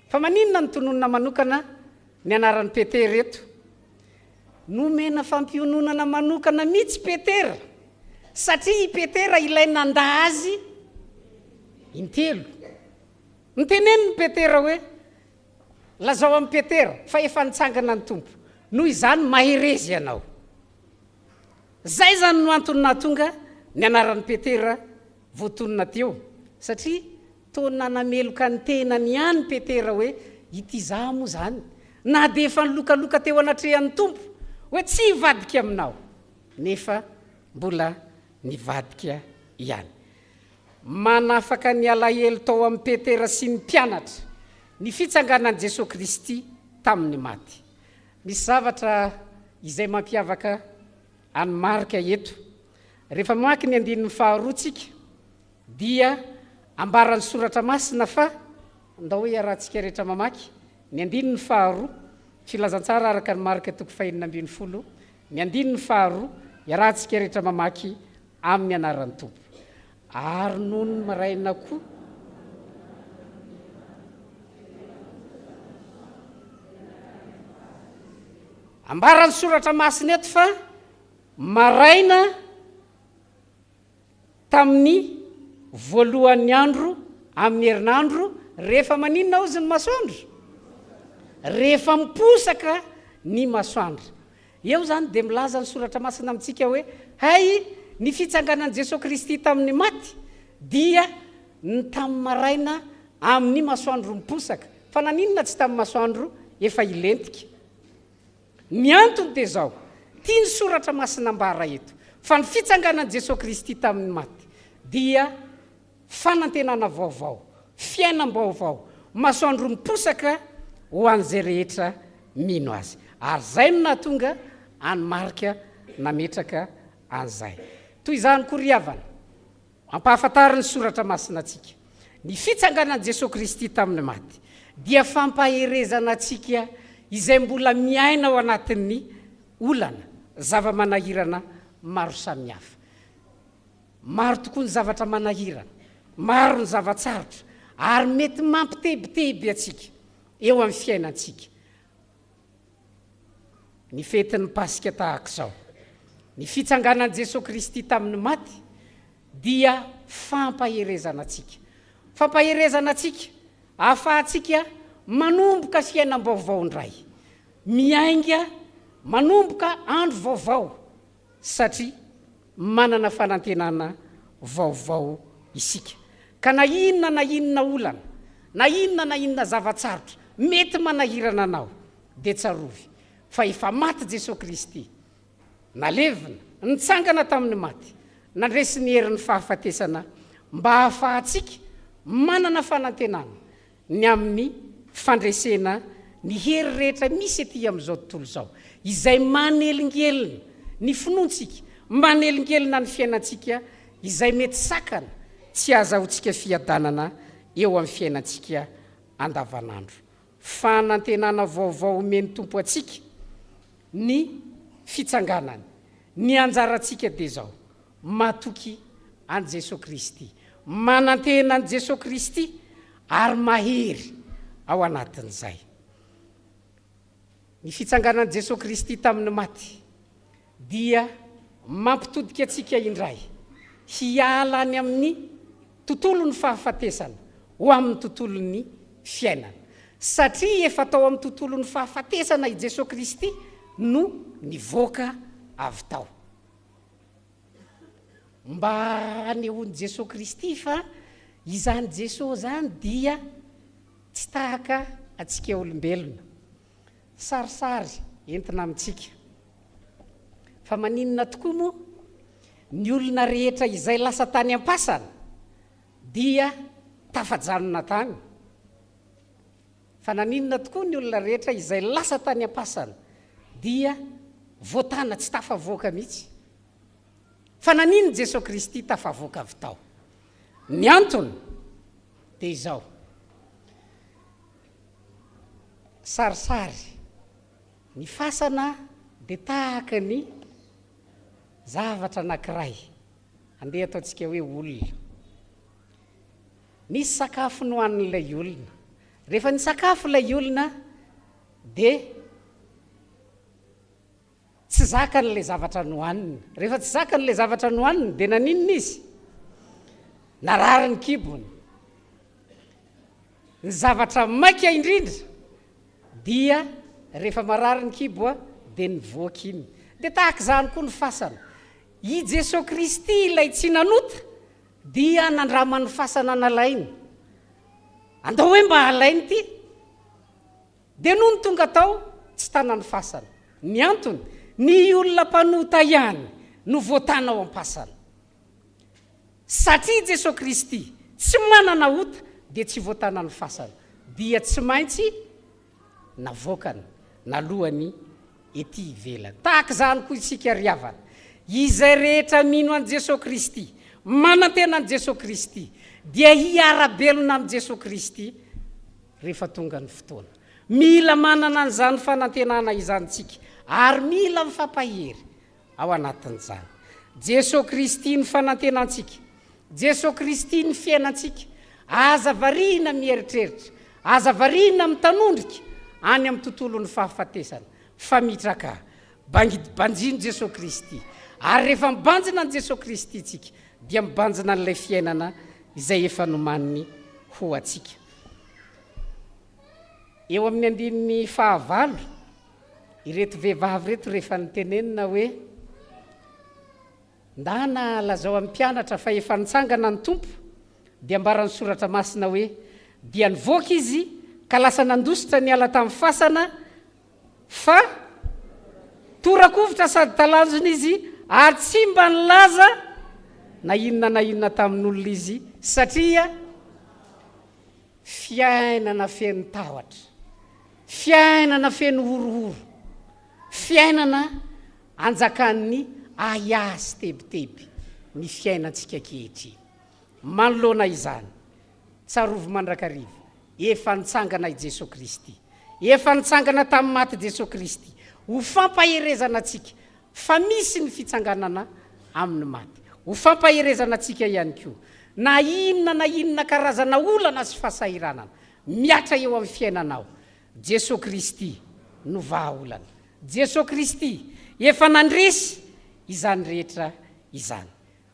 fa maninona ny tononona manokana ny anaran'ny Petera eto? Nomena fampiononana manokana mihitsy Petera, satria Petera ilaina nda azy intelo. Niteneniny Petera hoe lazao amin'ny Petera fa efa nitsangana ny Tompo, noho izany maherezy ianao. Zay zany no antony nahatonga ny anaran'ny Petera voatonona teo, satria toa nanameloka ny tenany ihany Petera hoe ity za moa zany na dia efa nilokaloka teo anatrehan'ny Tompo hoe tsy hivadika aminao, nefa mbola nivadika ihany. Manafaka ny alahelo tao amin'ny Petera sy ny mpianatra ny fitsanganan'i Jesosy Kristy tamin'ny maty. Misy zavatra izay mampiavaka any Marka eto. Rehefa mamaky ny andininy 2 dia ambaran'ny soratra masina, fa ndao hoe arahantsika rehetra mamaky ny andininy 2 filazantsara araka ny marika toko fahininambin'nyfolo ny andiny ny faharoa iarahantsika rehetra mamaky amin'ny anaran'ny tompo ary noho ny maraina koa ambarany soratra masina eto fa maraina tamin'ny voalohan'ny andro amin'ny herinandro rehefa maninona ozy ny masoandro rehefa miposaka ny masoandro eo zany dia milaza ny soratra masina amintsika hoe hay ny fitsanganan'i Jesosy Kristy tamin'ny maty dia ny tamin'ny maraina amin'ny masoandro miposaka fa naninona tsy tamin'ny masoandro efa ilentika ny antony dia zao tia ny soratra masina mbara eto fa ny fitsanganan'i Jesosy Kristy tamin'ny maty dia fanantenana vaovao fiainam-baovao masoandro miposaka ho an'izay rehetra mino azy ary zay no nahatonga anymarika nametraka an'izay toy izany koriavana ampahafantariny soratra masina atsika ny fitsanganan'i Jesosy Kristy tamin'ny maty dia fampaherezana atsika izay mbola miaina ao anatin'ny olana zava-manahirana maro samihafa maro tokoa ny zavatra manahirana maro ny zavatsarotra ary mety mampitebiteby atsika eo amin'ny fiainantsika ny fetin'ny pasika tahaka izao ny fitsanganan'i Jesosy Kristy tamin'ny maty dia fampaherezana atsika ahafahantsika manomboka fiainam-baovao ndray miainga manomboka andro vaovao satria manana fanantenana vaovao isika ka na inona olana na inona zavatsarotra mety manahirana anao dia tsarovy fa efa maty Jesosy Kristy nalevina nitsangana tamin'ny maty nandresy ny herin'ny fahafatesana mba hahafahantsika manana fanantenana ny amin'ny fandresena ny hery rehetra misy ety amin'izao tontolo izao izay manelingelina ny finoantsika manelingelina ny fiainantsika izay mety sakana tsy azahoantsika fiadanana eo amin'ny fiainantsika andavanandro fanantenana vaovao omeny tompo atsika ny fitsanganany ny anjarantsika dia zao matoky an Jesosy Kristy manantena an Jesosy Kristy ary mahery ao anatin'izay ny fitsanganan'i Jesosy Kristy tamin'ny maty dia mampitodika atsika indray hiala any amin'ny tontolon'ny fahafatesana ho amin'ny tontolon'ny fiainana satria efa tao amin'ny tontolon'ny fahafatesana i Jesosy Kristy no nivoaka avy tao mba anehoan'i Jesosy Kristy fa izany Jesosy zany dia tsy tahaka atsika olombelona sarisary entina amintsika fa maninona tokoa moa ny olona rehetra izay lasa tany am-pasana dia tafajanona tany fa naninona tokoa ny olona rehetra izay lasa tany am-pasana dia voatana tsy tafavoaka mihitsy fa naninona Jesosy Kristy tafavoaka avy tao ny antony dia izao sarisary ny fasana dia tahaka ny zavatra anankiray andeha ataontsika hoe olona nisy sakafo nohanin'ilay olona rehefa ny sakafo ilay olona dia tsy zakan'ilay zavatra nohaniny rehefa tsy zakan'ilay zavatra nohaniny dia naninona izy narary ny kibony ny zavatra maika indrindra dia rehefa marary ny kibo dia nivoaka iny dia tahaka izany koa ny fasana i Jesosy Kristy ilay tsy nanota dia nandramany fasana nalainy andao hoe mba halainy ty dia noho ny tonga tao tsy tanany fasana ny antony ny olona mpanota ihany no voatana ao am-pasana satria Jesosy Kristy tsy manana ota dia tsy voatana ny fasana dia tsy maintsy navoakany nalohany ety ivelany tahaka izany koa isika riavana izay rehetra mino an Jesosy Kristy manantena an Jesosy Kristy dia hiara-belona amin'i Jesosy Kristy rehefa tonga ny fotoana mila manana an'izany fanantenana izantsika ary mila mifampahery ao anatin'izany. Jesosy Kristy ny fanantenantsika, Jesosy Kristy ny fiainantsika, aza variana mieritreritra, aza variana mitanondrika any amin'ny tontolon'ny fahafatesana fa mitraka banjino Jesosy Kristy. Ary rehefa mibanjina an Jesosy Kristy itsika dia mibanjina n'ilay fiainana izay efa nomaniny ho atsika. Eo amin'ny andininy fahavalo, ireto vehivavy reto rehefa nitenenina hoe ndana lazao amin'ny mpianatra fa efa nitsangana ny tompo, dia mbarany soratra masina hoe dia nivoaka izy ka lasa nandositra ny ala tamin'ny fasana fa torakovitra sady talanjona izy ary tsy mba nilaza na inona tamin'olona izy satria fiainana feno tahotra, fiainana feno horohoro, fiainana anjakan'ny ayasy tebiteby ny fiainantsika kehitriny. Manoloana izany, tsarovo mandrakariva, efa nitsangana i Jesosy Kristy, efa nitsangana tamin'ny maty Jesosy Kristy ho fampaherezana atsika fa misy ny fitsanganana amin'ny maty, ho fampaherezana atsika ihany koa na inona karazana olana sy fahasahiranana miatra eo amin'ny fiainanao. Jesosy Kristy no vahaolana, Jesosy Kristy efa nandresy izany rehetra izany,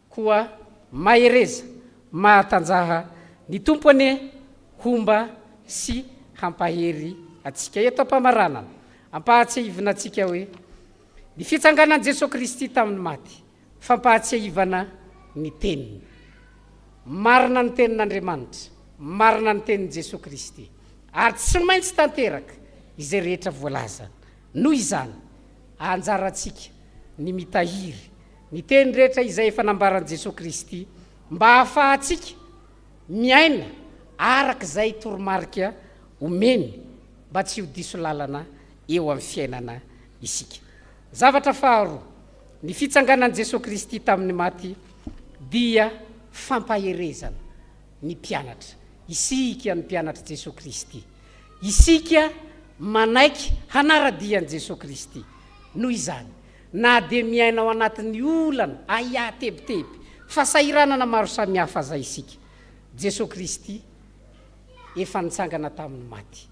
koa mahereza mahatanjaha ny tompony homba sy hampahery atsika. Eto ampamaranana ampahatsiahivana atsika hoe ny fitsanganan Jesosy Kristy tamin'ny maty fampahatsiahivana ny teniny, marina ny tenin'Andriamanitra, marina ny tenin'i Jesosy Kristy, ary tsy maintsy tanteraka izay rehetra voalazana. Noho izany anjara atsika ny mitahiry ny teny rehetra izay efa nambaran'i Jesosy Kristy mba hahafahantsika miaina araka izay toromarika omeny mba tsy ho diso lalana eo amin'ny fiainana isika. Zavatra faharoa, ny fitsanganan Jesosy Kristy tamin'ny maty dia fampaherezana ny mpianatra. Isika ny mpianatra Jesosy Kristy, isika manaiky hanaradian'i Jesosy Kristy. Noho izany na dia miaina ao anatin'ny olana aya tebiteby fahasahiranana maro samihafa zay isika, Jesosy Kristy efa nitsangana tamin'ny maty.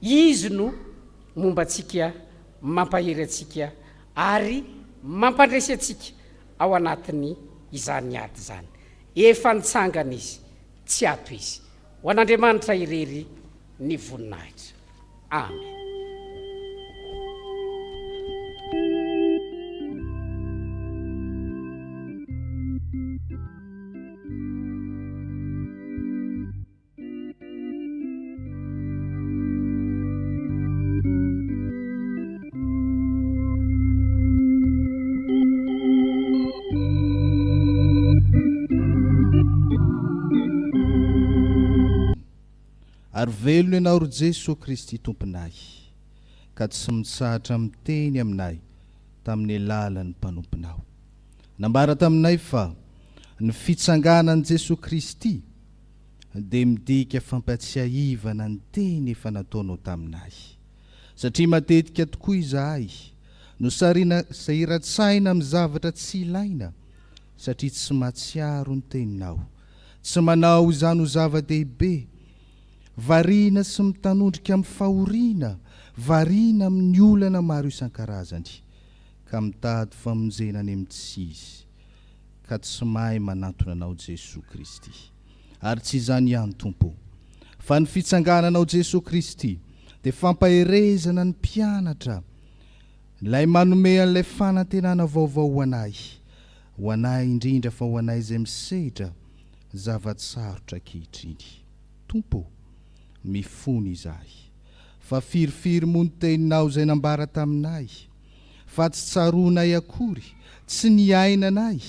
Izy no momba atsika, mampahery atsika ary mampandresy atsika ao anatin'ny izany ady zany. Efa nitsangana izy, tsy ato izy. Ho an'Andriamanitra irery ny voninahitra. Amen. Ary velona ianao ry Jesosy Kristy tomponay, ka tsy mitsahatra miteny aminay tamin'ny alalan'ny mpanomponao. Nambara taminay fa ny fitsanganan Jesosy Kristy dia midika fampatsiahivana ny teny efa nataonao taminay. Satria matetika tokoa izahay no sahiran-tsaina amin'ny zavatra tsy ilaina, satria tsy mahatsiaro ny teninao, tsy manao izany ho zava-dehibe, variana sy mitanondrika amin'ny fahoriana, variana amin'ny olana maro isan-karazany, ka mitady famonjena any amin'ny tsisy, ka tsy mahay manantona anao Jesosy Kristy. Ary tsy izany ihany Tompo, fa ny fitsangananao Jesosy Kristy dia fampaherezana ny mpianatra, ilay manome an'ilay fanantenana vaovao ho anay indrindra fa ho anay izay misehatra zavatsarotra ankehitriny. Tompo, mifony izahay, fa firifiry moa ny teninao izay nambara taminay, fa tsy tsaroanay akory, tsy niainanay,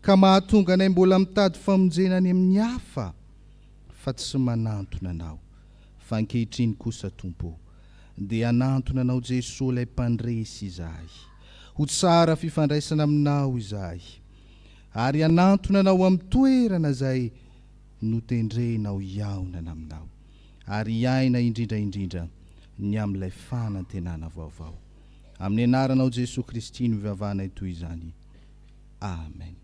ka mahatonga anay mbola mitady famonjena any amin'ny hafa, fa tsy manantona anao. Fa ankehitriny kosa Tompo, dia anantona anao Jesosy ilay mpandresy izahay, ho tsara fifandraisana aminao izahay, ary anantona anao amin'ny toerana izay notendrenao iaonana aminao, ary iaina indrindra ny amin'ilay fanantenana vaovao. Amin'ny anaranao Jesosy Kristy no vivavahana toy izany. Amen.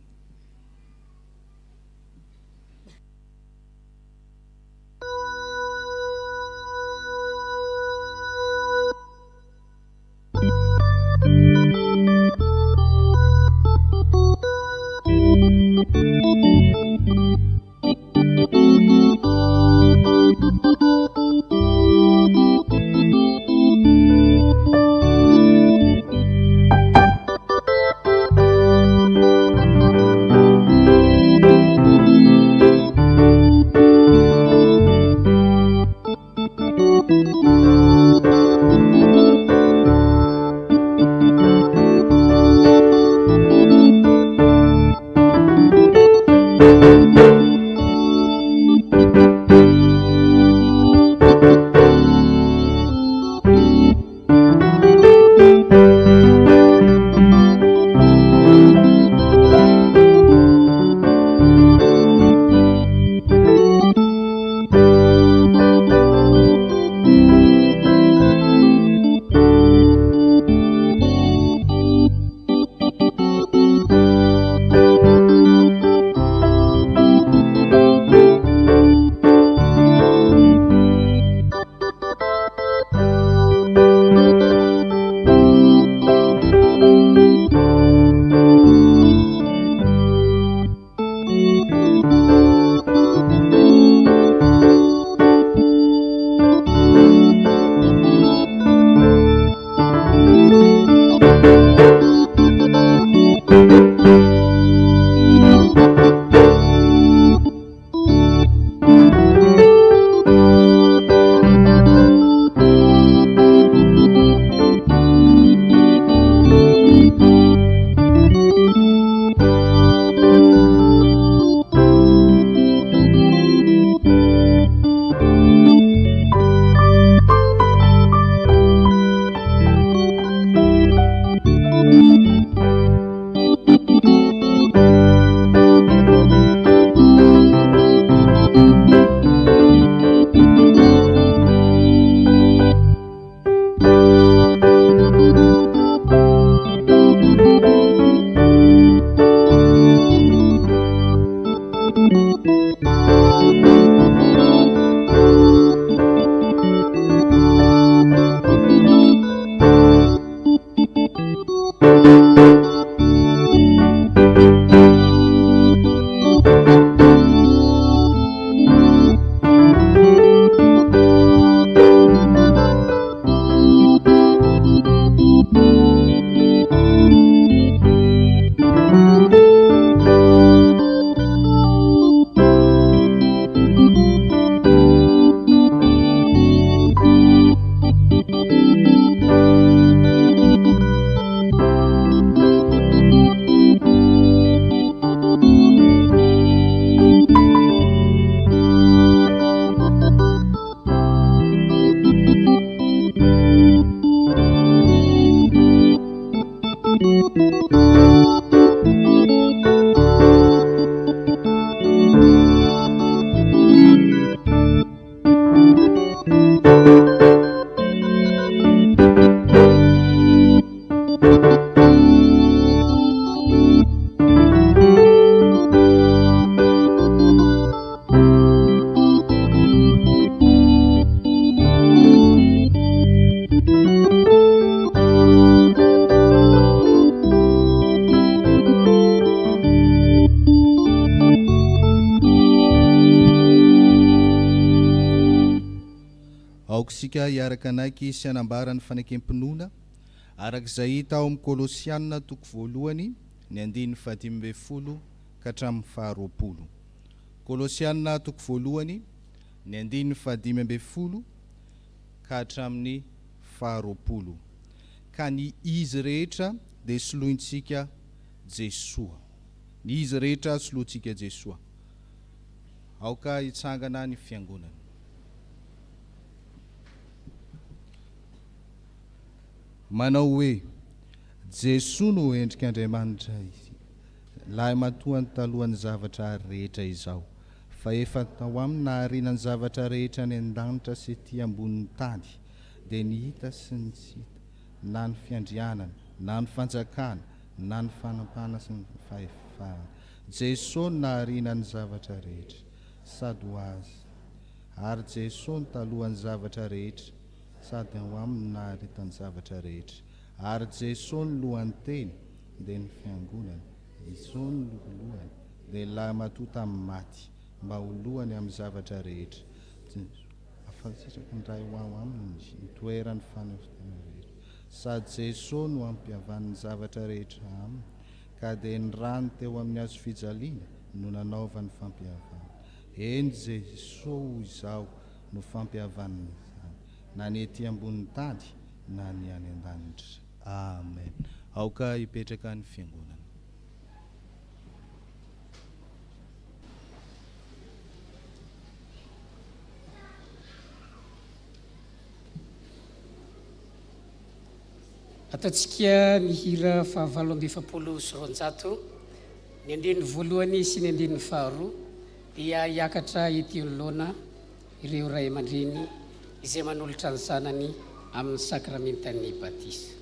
Sika iaraka anaiky sy anambarany fanekempinoana arak'izay hita ao amin'ny Kolosianina toko voalohany ny 10:20 ka hatramin'ny 20. Kolosianina toko voalohany ny 10:20 ka hatramin'ny 20. Ka ny izy rehetra dia solointsika Jesoa. Ny izy rehetra solointsika Jesoa. Aoka hitsangana ny fiangonana. Manao hoe Jesoa no endrik'Andriamanitra izy. Lahy matoa talohan'ny zavatra rehetra izao, fa efa tao amin'ny naharinany zavatra rehetra ny an-danitra sy ety ambonin'ny tany, dia ny hita sy ny tsy hita, na ny fiandrianana, na ny fanjakana, na ny fanampana sy ny fahefana. Jesosy nahariana ny zavatra rehetra sady ho azy, ary Jesosy talohan'ny zavatra rehetra sady ho aminy naharitany zavatra rehetra, ary Jesosy ny lohany teny dia ny fiangonana. Jesosy ny lohany dia lahy matoa tamin'ny maty mba ho lohany amin'ny zavatra rehetra. Afasitraka ny ray ho aminy ny toerany fanavotana rehetra, sady Jesosy no ampihavan'ny zavatra rehetra aminy, ka dia ny rano teo amin'ny hazo fijaliana no nanaovany fampihavana. Eny Jesosy izao no fampihavan'ny izany, na ny ety ambonin'ny tany na ny any an-danitra. Amen. Aoka hipetraka ny fiangonana. Ataontsika ny hira fa 870 ny andininy voalohany sy ny andininy faharoa dia hiakatra ety anoloana ireo ray aman-dreny izay manolotra ny zanany amin'ny sakramentan'ny batisa.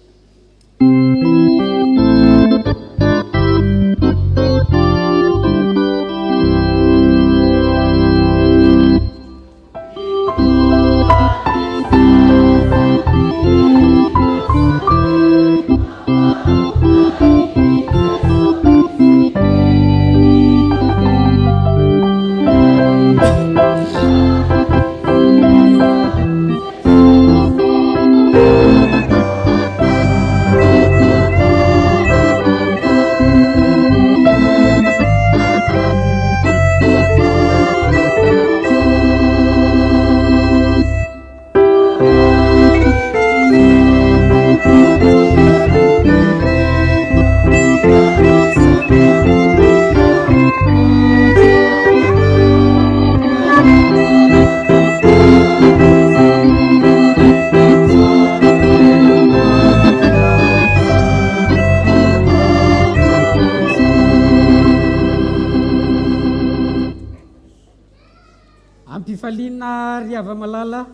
Ampifaliana riava malala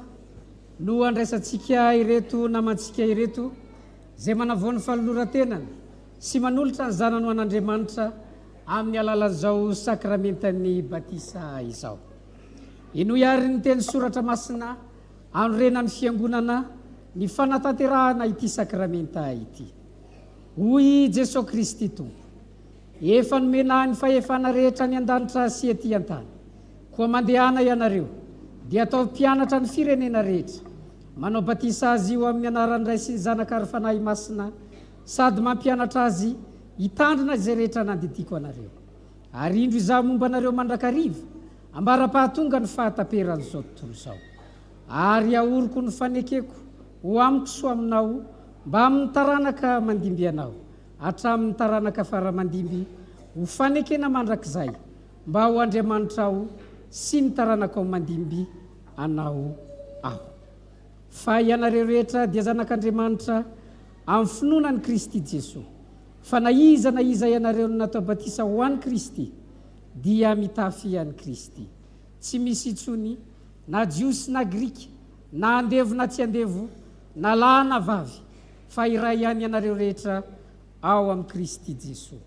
no andraisantsika ireto namantsika ireto zay manavoany faloloran-tenany sy manolotra ny zanany ho an'Andriamanitra amin'ny alalan'izao sakramentan'ny batisa izao. Ino ihary ny teny soratra masina anorenan'ny fiangonana ny fanatanterahana ity sakramenta ity. Hoy Jesosy Kristy Tompo, efa nomena ny fahefana rehetra ny an-danitra sy ety an-tany, koa mandehana ianareo dia atao mpianatra ny firenena rehetra, manao batisa azy io amin'ny anaran'ny Ray sy ny Zanaka ary Fanahy Masina, sady mampianatra azy hitandrina izay rehetra nandidiko anareo. Ary indro izaho momba anareo mandrakariva ambara-pahatonga ny fahataperan'izao tontolo izao. Ary ahoroko ny fanekeko ho amiko soa aminao mba amin'ny taranaka mandimby anao, hatramin'ny taranaka faramandimby ho fanekena mandrakizay mba ho Andriamanitra aho sy ny taranaka ao mandimby anao aho. Fa ianareo rehetra dia zanak'Andriamanitra amin'ny finoanan'i Kristy Jesosy. Fa na iza ianareo no natao batisa ho an'i Kristy dia mitafy an'i Kristy. Tsy misy intsony na jiosy na grika, na andevo na tsy andevo, na lahy na vavy, fa iray ihany ianareo rehetra ao amin'ny Kristy Jesosy.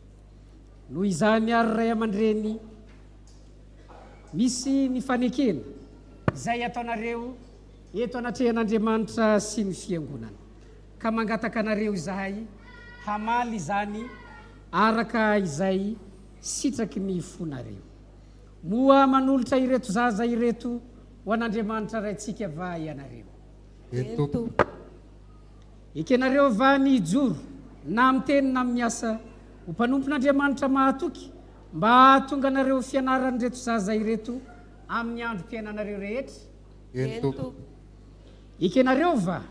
Noho izany ary ray aman-dreny, misy ny fanekena izay ataonareo eto anatrehan'Andriamanitra sy ny fiangonana, ka mangataka anareo izahay hamaly izany araka izay sitraky ny fonareo. Moa manolotra ireto zaza ireto ho an'Andriamanitra raintsika va ianareo. Eto. Ekenareo va ny joro na amin'ny teny na amin'ny asa ho mpanompon'Andriamanitra mahatoky mba tonga anareo fianaran'ireto zaza ireto amin'ny androm-piainanareo rehetra. Eto. Ekenareo va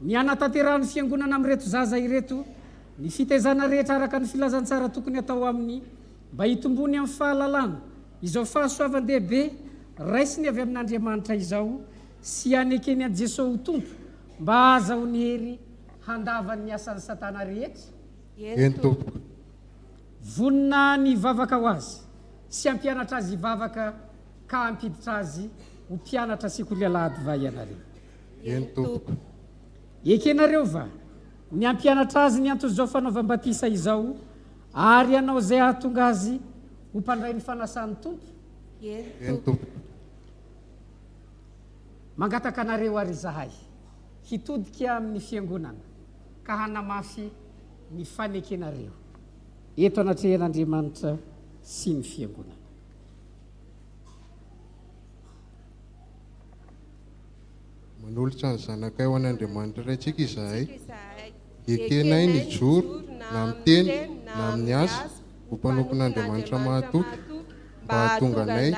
ny anatanterahany fiangonana amin'ireto zaza ireto ny fitaizana rehetra araka ny filazantsara tokony atao amin'ny mba hitombony amin'ny fahalalana izao fahasoavan-dehibe raisiny avy amin'Andriamanitra izao sy anekeny an Jesosy ho tompo mba azaho ny hery handavany ny asan'ny Satana rehetra. Eto. Vonina ny vavaka ho azy sy ampianatra azy vavaka ka ampiditra azy ho mpianatra sekoly Alahady va ianareo. Eto. ekenareo va ny ampianatra azy ny antony zao fanaovam-batisa izao ary ianao zay ahatonga azy ho mpandray ny fanasan'ny tompo mangataka anareo ary zahay hitodika amin'ny fiangonana ka hanamafy ny fanekenareo eto anatrehan'Andriamanitra sy ny fiangonana. Manolotra ny zanakay ho an'Andriamanitra raitsika izahay ekenay ny joro na amin'ny teny na amin'ny asa ho mpanompon'Andriamanitra mahatoky mba hahatonga anay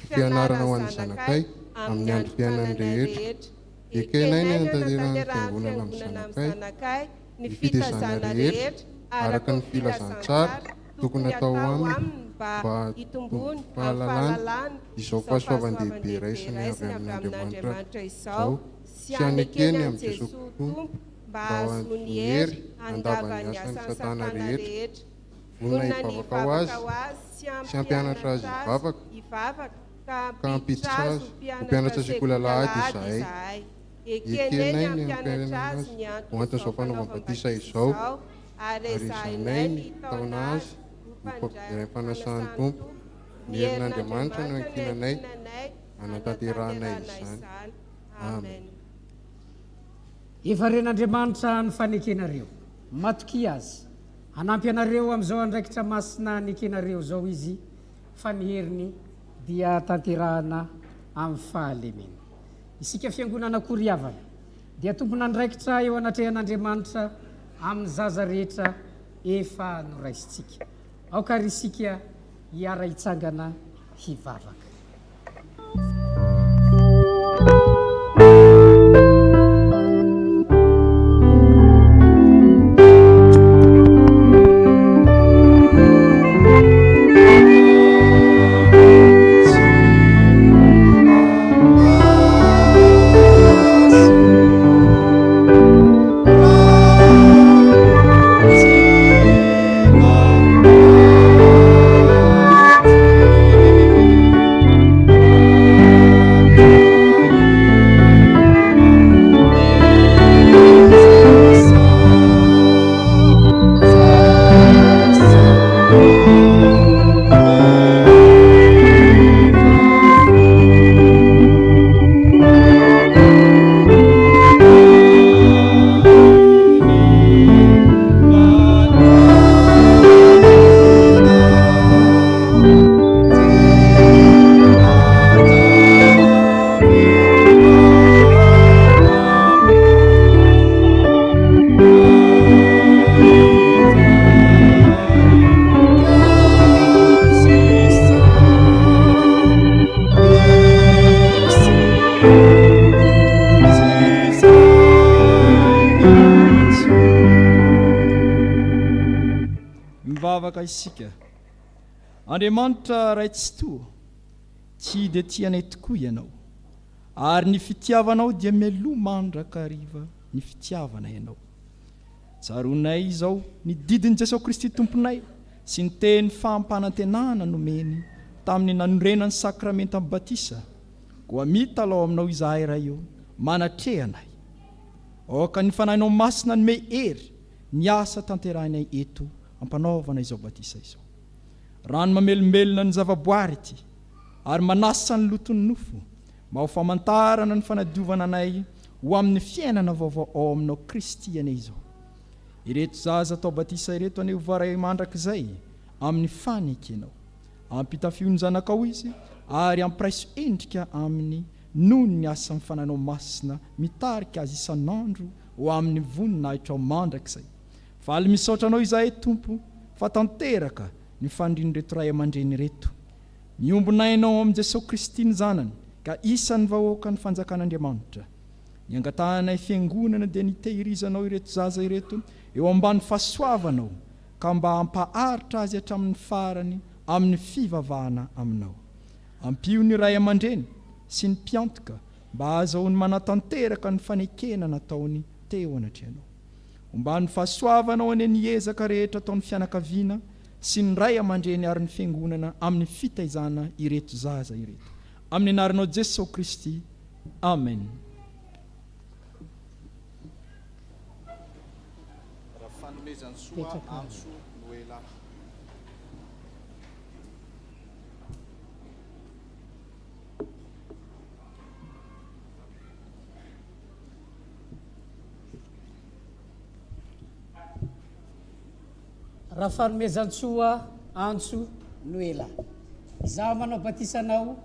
fianarana ho an'ny zanakay amin'ny andro fiainany rehetra. Ekenay ny hantanterahany fiangonana amin'ny zanakay ny fitezana rehetra araka ny filazantsara tokony atao aminy mba hitombony fahalalana izao fahasoavan-dehibe raisiny avy amin'Andriamanitra izao sy hanekeny amin'ny Jesosy Tompo mba azony ny hery andava ny asan'ny Satana rehetra. Vonona hivavaka ho azy sy hampianatra azy hivavaka ka hampiditra azy ho mpianatra sekoly Alahady izahay. Ekenay ny hampianatra azy ho antony izao fanaovam-batisa izao ary izanay ny taona azy ho fanasan'ny Tompo ny herin'Andriamanitra no ankinanay anatanteranay izany. Amen. Efa ren'Andriamanitra ny fanekenareo matoky azy hanampy anareo amin'izao andraikitra masina nekenareo zao izy fa ny heriny dia tanterahana amin'ny fahalemena. Isika fiangonana Koriavana dia tompona andraikitra eo anatrehan'Andriamanitra amin'ny zaza rehetra efa noraisitsika. Aokary isika hiara hitsangana hivavaka. Isika Andriamanitra ray tsy toa tsy dia tianay tokoa ianao ary ny fitiavanao dia meloma mandraka hariva ny fitiavana ianao. Tsaronay izao ny didin'i Jesosy Kristy tomponay sy ny teny fampanantenana nomeny tamin'ny nanorenany sakramenta amin'ny batisa koa mitalao aminao izahay ray eo manatrehanay aoka ny fanahinao masina nome hery ny asa tanterahinay eto ampanaovana izao batisa izao. Rano mamelombelona ny zavaboary ity ary manasa ny loton'ny nofo mba ho famantarana ny fanadiovana anay ho amin'ny fiainana vaovao ao aminao Kristy anay izao. Ireto zaza tao batisa ireto anay hovaray mandrakizay amin'ny fanekenao ampitafiony ny zanakao izy ary ampraiso endrika amin'ny noho ny asa ny fananao masina mitarika azy isan'andro ho amin'ny voninahitra ao mandrakizay. Faly misaotra anao izahay Tompo fa tanteraka ny fandriny reto ray aman-dreny reto. Miombonainao amin'ny Jesosy Kristy ny zanany ka isan'ny vahoaka ny fanjakan'Andriamanitra. Ny angatanay fiangonana dia nitehirizanao ireto zaza ireto eo ambany fahasoavanao ka mba hampaharitra azy hatramin'ny farany amin'ny fivavahana aminao. Ampio ny ray aman-dreny sy ny mpiantoka mba azahoany manatanteraka ny fanekena nataony teo anatrehanao. Mba ny fahasoavanao ane ny ezaka rehetra ataon'ny fianakaviana sy ny ray aman-dreny ary ny fiangonana amin'ny fitaizana ireto zaza ireto. Amin'ny anaranao Jesosy Kristy. Amen. raha fanomezantsoa antso noela izaho manao batisanao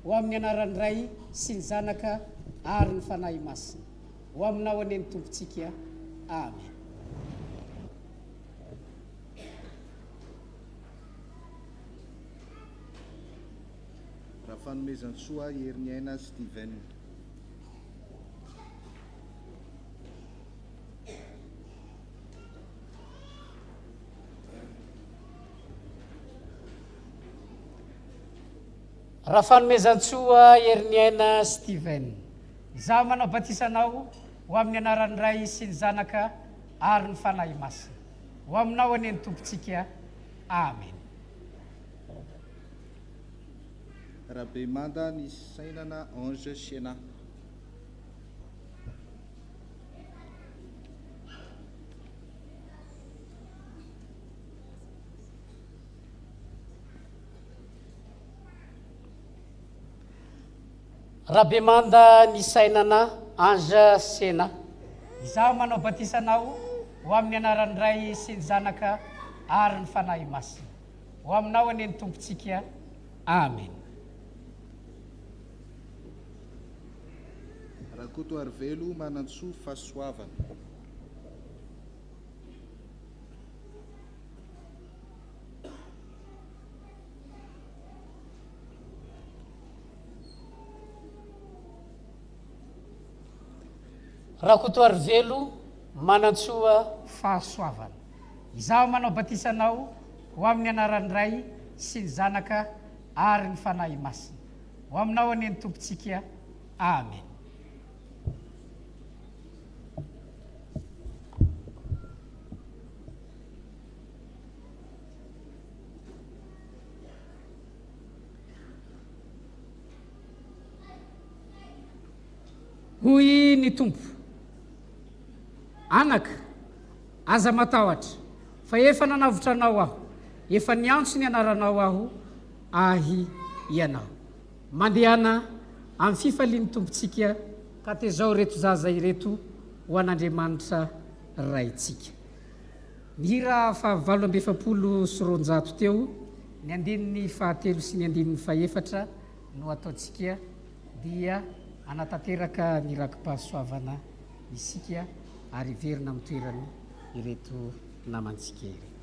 ho amin'ny anaran'ny ray sy ny zanaka ary ny fanahy masina ho aminao aneny tompontsika amen. raha fanomezantsoa herin'ny aina Steven. raha fanomezantsoa herin'ny aina Steven izaho manao batisanao ho amin'ny anaran'ny ray sy ny zanaka ary ny fanahy masina ho aminao aneny tompontsika amen. raha be manda ny sainana ange siena. raha be manda ny sainana ange sena izaho manao batisanao ho amin'ny anaran'ny ray sy ny zanaka ary ny fanahy masina ho aminao aneny tompontsika amen. raha koto arivelo manantsoa fahasoavana. raha kotoary velo manantsoa fahasoavana izaho manao batisanao ho amin'ny anaran'ny ray sy ny zanaka ary ny fanahy masina ho aminao aneny tompontsika amen. hoy ny tompo anaka aza matahotra fa efa nanavotranao aho efa niantso ny anaranao aho ahy ianao mandehana amin'ny fifalian'ny tompontsika ka tezao reto zaza ireto ho an'Andriamanitra raitsika. Ny hira fa 720 teo ny andininy fahatelo sy ny andininy faefatra no ataontsika dia anatanteraka ny rakim-pahasoavana isika ary verina amin'ny toerany ireto namantsika ireto.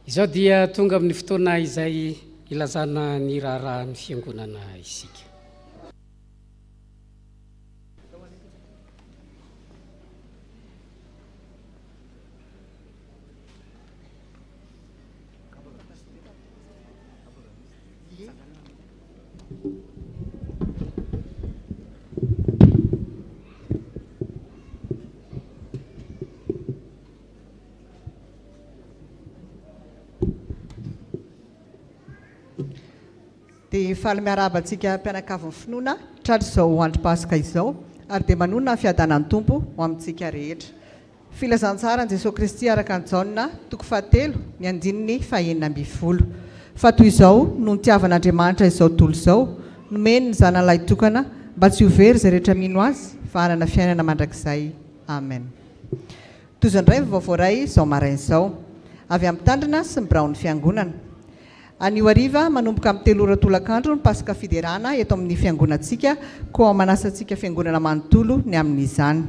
izao dia tonga amin'ny fotoana izay ilazana ny raharaha ny fiangonana isika. Dia faly miarabantsika mpianakavy ny finoana tratra izao andro pasika izao ary dia manonona ny fiadanan'ny tompo ho amintsika rehetra. Filazantsara ny Jesosy Kristy araka ny Jaona 7:9-20. Fa toy izao no nitiavan'Andriamanitra izao tontolo izao nomeny ny zanan'ilay tokana mba tsy ho very izay rehetra mino azy fa hanana fiainana mandrakizay. Amen. Tozandray vaovao ray izao maraina izao avy amin'ny tandrina sy ny birao ny fiangonana. Anio hariva manomboka amin'ny 3 ora tolakandro ny pasika fiderana eto amin'ny fiangonantsika koa manasantsika fiangonana manontolo ny amin'izany.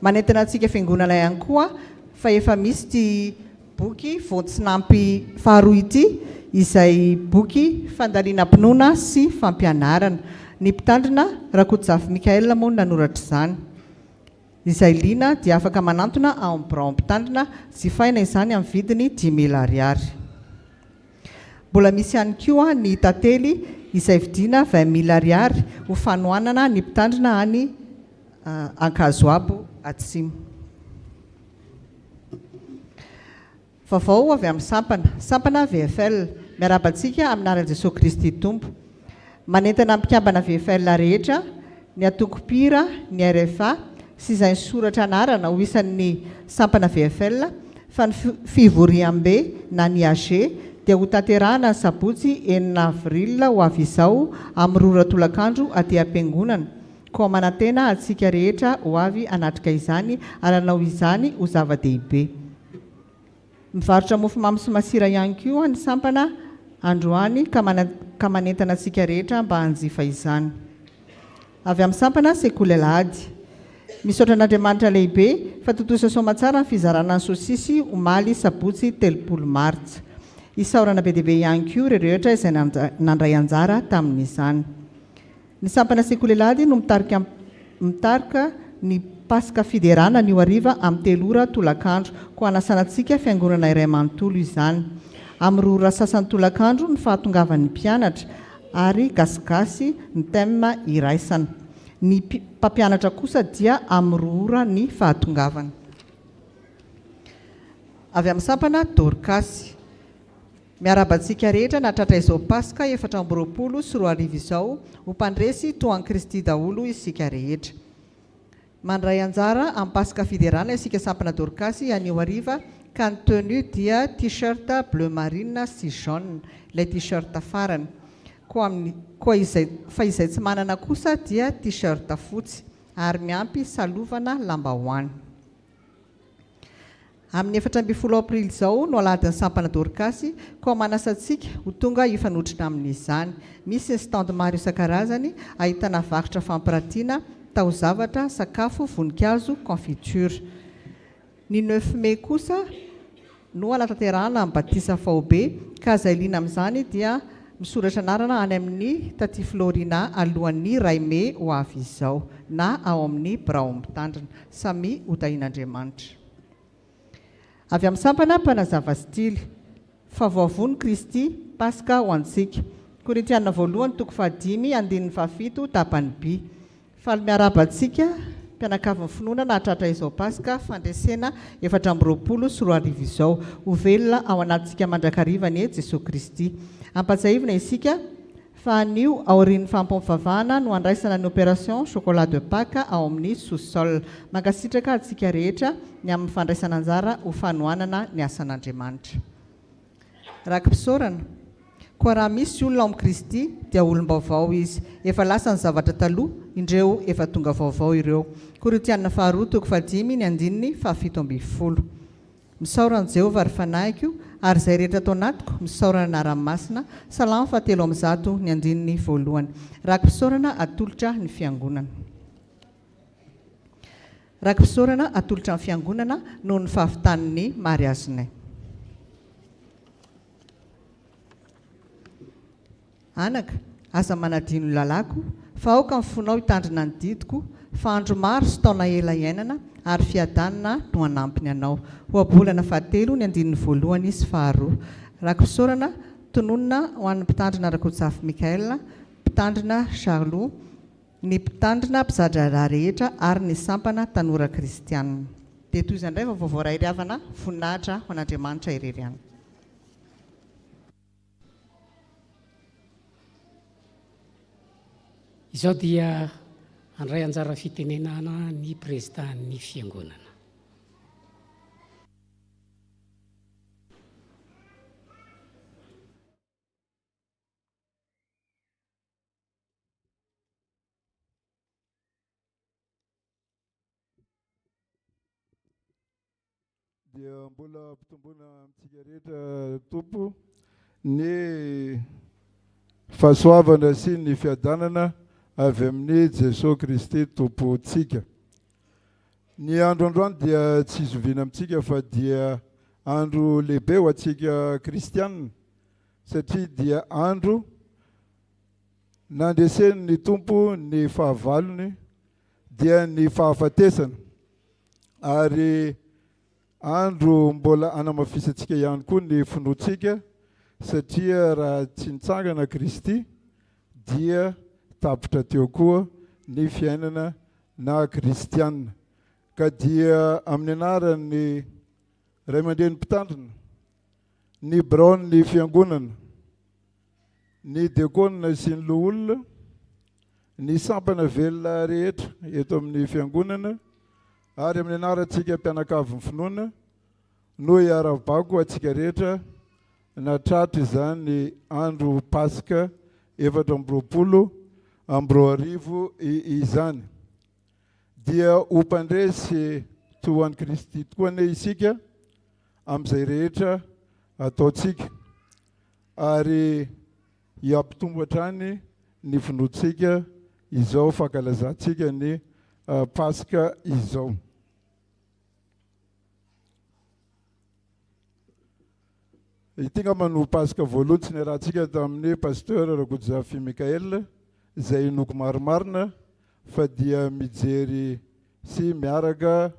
Manentana antsika fiangonana ihany koa fa efa misy ty boky voatsinampy faharoa ity izay boky fandaliana-pinoana sy fampianarana. Ny mpitandrina Rakotojafy Mikaela moa nanoratra izany. Izay liana dia afaka manantona ao amin'ny birao mpitandrina jifaina izany amin'ny vidiny 10,000 ariary. Mbola misy ihany koa ny tantely izay vidiana 20,000 ariary ho fanohanana ny mpitandrina any Ankazoabo Atsimo. Vaovao avy amin'ny sampana VFL miarabantsika amin'ny anaran'i Jesosy Kristy Tompo. Manentana mpikambana VFL rehetra ny atoko-pira, ny RFA sy izay soratra anarana ho isan'ny sampana VFL fa ny fivoriam-be na ny AG dia ho tanterahana ny sabotsy 9 avril ho avy izao amin'ny 2 ora tolakandro aty am-piangonana. Koa manantena antsika rehetra ho avy anatrika izany ary hanao izany ho zava-dehibe. Mivarotra mofomamy sy masira ihany koa ny sampana androany ka manentana antsika rehetra mba hanjifa izany. Avy amin'ny sampana sekoly Alahady. Misaotra an'Andriamanitra lehibe fa totosa soamantsara ny fizarana ny sosisy omaly sabotsy 30 Martsa. Isaorana be dehibe ihany koa ireo rehetra izay nandray anjara tamin'izany. Ny sampana sekoly Alahady no mitarika ny pasika fiderana ny hariva amin'ny 3 ora tolakandro ko anasanantsika fiangonana iray manontolo izany. Amin'ny 2 ora sasany tolakandro ny fahatongavan'ny mpianatra ary gasigasy ny thème iraisana. Ny mpampianatra kosa dia amin'ny 2 ora ny fahatongavana. Avy amin'ny sampana Dorcas. Miarabantsika rehetra natratra izao pasika 4 sy 2 arivo izao ho mpandresy toan'i Kristy daholo isika rehetra. Mandray anjara amin'ny pasika fiderana isika sampana Dorcas anio hariva ka ny tenue dia t-shirt bleu marine sy jaune, ilay t-shirt farany. Fa izay tsy manana kosa dia t-shirt fotsy ary miampy salovana lambahoany. Amin'ny 14 aprily izao no aladin'ny sampana Dorcas koa manasantsika ho tonga hifanotrina amin'izany. Misy ny stand maro isan-karazany ahitana varotra fampiratiana, taozavatra, sakafo, voninkazo, confiture. Ny 9 Mei kosa no anatanterahana amin'ny batisa faobe ka izay liana amin'izany dia misoratra anarana any amin'ny Taty Florina alohan'ny 2 Mei ho avy izao na ao amin'ny birao mitandrina. Samy hotahin'Andriamanitra. Avy amin'ny sampana mpanazava stily fa voavony Kristy pasika ho antsika. Korintiana 1:5-7 tapany B. Faly miarabantsika mpianakavy ny finoana nahatratra izao pasika fandresena 4 sy 2 arivo izao ho velona ao anatintsika mandrakariva ny Jesosy Kristy. Ampatsahivina isika fa anio aorian'ny fampamofavahana no andraisana ny opération chocolat de Pâques ao amin'ny sous-sol. Mankasitraka antsika rehetra ny amin'ny fandraisana anjara ho fanohanana ny asan'Andriamanitra. Rakim-pisaorana, koa raha misy olona ao amin'ny Kristy dia olom-baovao izy. Efa lasa ny zavatra taloha, indreo efa tonga vaovao ireo. Korintiana 2:5-7. Misaorana Jehovah ary fanahiko ary izay rehetra atao anatiko misaorana na ranomasina. Salamo 7:1. Rakim-pisaorana atolotra ny fiangonana. Rakim-pisaorana atolotra ny fiangonana noho ny fahavitan'ny mariazinay. anaka aza manadino lalako fa aoka mifonao hitandrina ny didiko fa andro maro sy taona ela iainana ary fiadanana no anampiny anao ho abolana fahatelo ny andininy voalohany sy faharoa rakosorana tononona ho an'ny mpitandrina Rakotsafy Mikaela, mpitandrina Charlot, ny mpitandrina mpizadra rehetra ary ny sampana tanora kristianina. Dia toy izay indray vaovao iray ry-havana voninahitra ho an'Andriamanitra irery ihany. Izao dia andray anjara fitenenana ny présidentan'ny fiangonana. Dia mbola mpitombona amintsika rehetra tompo ny fahasoavana sy ny fiadanana avy amin'ny Jesosy Kristy tompontsika. Ny andro androany dia tsy zoviana amintsika fa dia andro lehibe ho antsika kristianina satria dia andro nandresen'ny tompo ny fahavalony dia ny fahafatesana ary andro mbola anamafisantsika ihany koa ny finoantsika satria raha tsy nitsangana Kristy dia tapitra teo koa ny fiainana na kristianina. Ka dia amin'ny anaran'ny ray aman-dren'ny mpitandrina, ny braon'ny fiangonana, ny diakonina sy ny loholona, ny sampana velona rehetra eto amin'ny fiangonana ary amin'ny anarantsika mpianakavy ny finoana no hiara-bako atsika rehetra natratra izany andro Pasika 2024 izany. Dia ho mpandresy toa an'i Kristy tokoa ane isika amin'izay rehetra ataontsika ary hiampitombo hatrany ny finoantsika izao fankalazantsika ny Pasika izao. Ity ngamba Pasika voalohany tsy niarahantsika tamin'ny pasteur Rakotsafy Mikaela izay noko marimarina fa dia mijery sy miaraka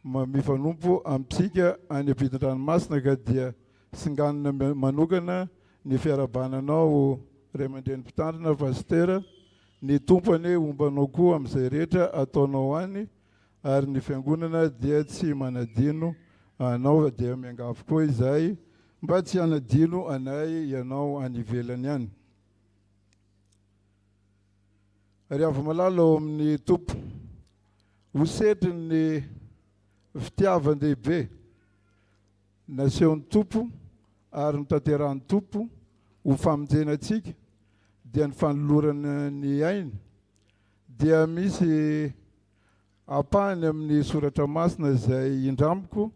mifanompo amintsika any ampitan-dranomasina ka dia singanina manokana ny fiarabananao ray aman-dren'ny mpitandrina pasteur ny tompony ombanao koa amin'izay rehetra ataonao any ary ny fiangonana dia tsy manadino anao dia miangavy koa izahay mba tsy hanadino anay ianao any ivelany any. Ary avy malala ao amin'ny tompo ho setry ny fitiavan-dehibe nasehon'ny tompo ary nitanterahan'ny tompo ho famonjenantsika dia ny fanolorana ny ainy dia misy apahany amin'ny soratra masina izay indramiko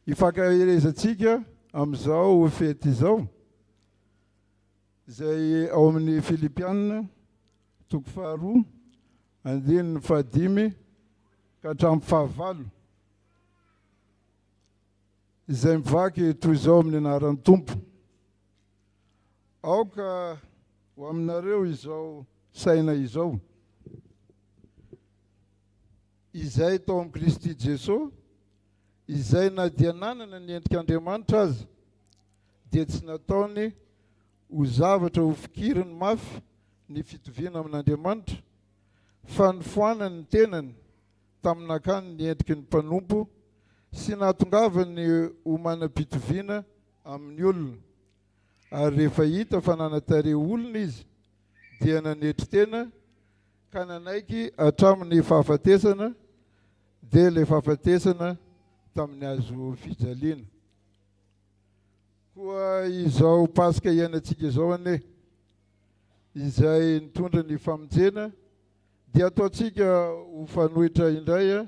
hifankaherezantsika amin'izao fety izao izay ao amin'ny Filipianina 2:2-5 ka hatramin'ny 9 izay mivaky toy izao amin'ny anaran'ny tompo. Aoka ho aminareo izao saina izao izay tao amin'ny Kristy Jesosy izay na dia nanana ny endrik'Andriamanitra azy dia tsy nataony ho zavatra ho fikiriny mafy ny fitoviana amin'Andriamanitra fa nifoanany ny tenany tamin'akany ny endriky ny mpanompo sy nahatongavany ho manam-pitoviana amin'ny olona. Ary rehefa hita fa nanatare olona izy dia nanetry tena ka nanaiky hatramin'ny fahafatesana dia ilay fahafatesana tamin'ny azo fijaliana. Koa izao Pasika iainantsika izao ane izay nitondra ny famonjena dia ataontsika ho fanohitra indray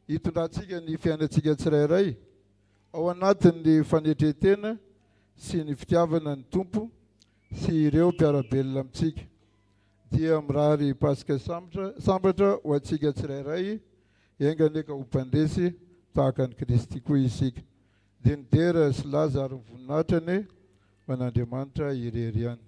hitondrantsika ny fiainantsika tsirairay ao anatin'ny fanetretena sy ny fitiavana ny tompo sy ireo mpiarabelona amintsika. Dia mirary Pasika sambatra ho antsika tsirairay engany ka ho mpandresy tahaka ny Kristy koa isika. Dia nidera sy laza ary ny voninahitrany ho an'Andriamanitra irery ihany.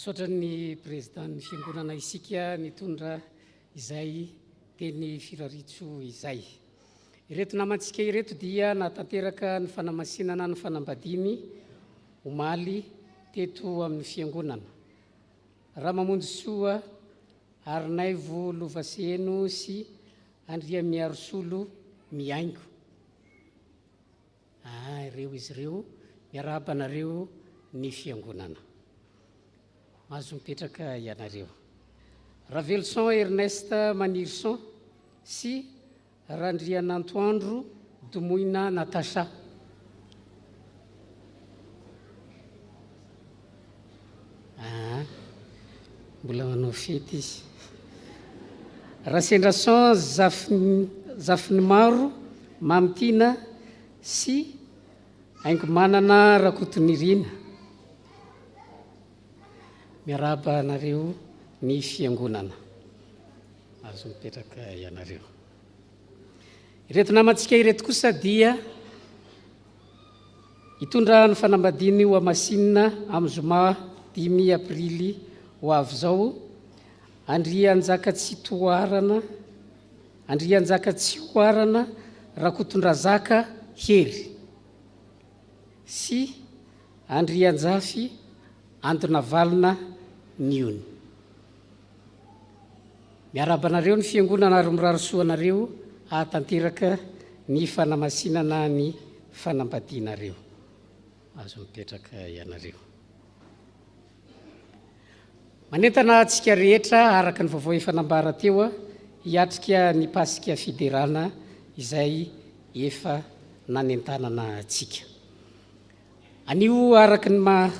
saotra ny président ny fiangonana isika nitondra izay teny firaritso izay. Ireto namantsika ireto dia natanteraka ny fanamasinana ny fanambadiny omaly teto amin'ny fiangonana. Raha mamonjy soa Arnaivo Lovaseno sy Andria Miarosolo miaingo. Ireo izy ireo miarahaba anareo ny fiangonana. Mahazo mipetraka ianareo. Ravelson Ernest Manirson sy Randrianantoandro Domoina Natasha. Mbola manao fety izy. Rasendrason Zafinimaro Mamtina sy Aingomanana Rakotonirina. Miarahaba anareo ny fiangonana. Azo mipetraka ianareo. Ireto namantsika ireto kosa dia hitondra ny fanambadiny ho amasinina amin'ny zoma 5 aprily ho avy zao. Andrianjaka-Tsitoarana Rakotondrazaka Hery sy Andrianjafy Andonavalina Niony. Miarahaba anareo ny fiangonana ary mirarisoa anareo ahatanteraka ny fanamasinana ny fanambadinareo. Azo mipetraka ianareo. Manentana antsika rehetra araka ny vaovao efa nambara teo hiatrika ny pasika fiderana izay efa nanentanana antsika. Anio araka ny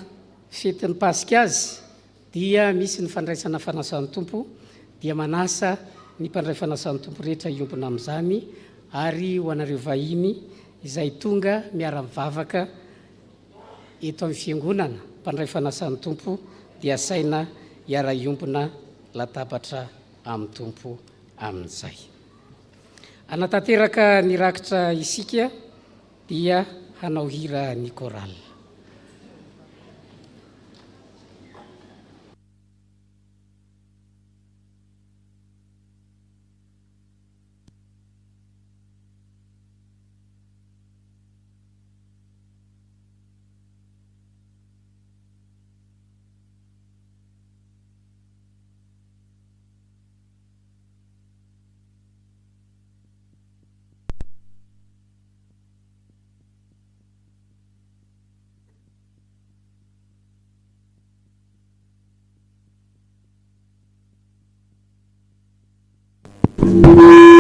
fetiny pasika azy dia misy ny fandraisana fanasan'ny tompo, dia manasa ny mpandray fanasan'ny tompo rehetra iompona amin'izany ary ho anareo vahiny izay tonga miara-mivavaka eto amin'ny fiangonana mpandray fanasan'ny tompo dia saina hiara-iompona latabatra amin'ny tompo amin'izay. Anatanteraka ny rakitra isika dia hanao hira ny korala. Nametrahany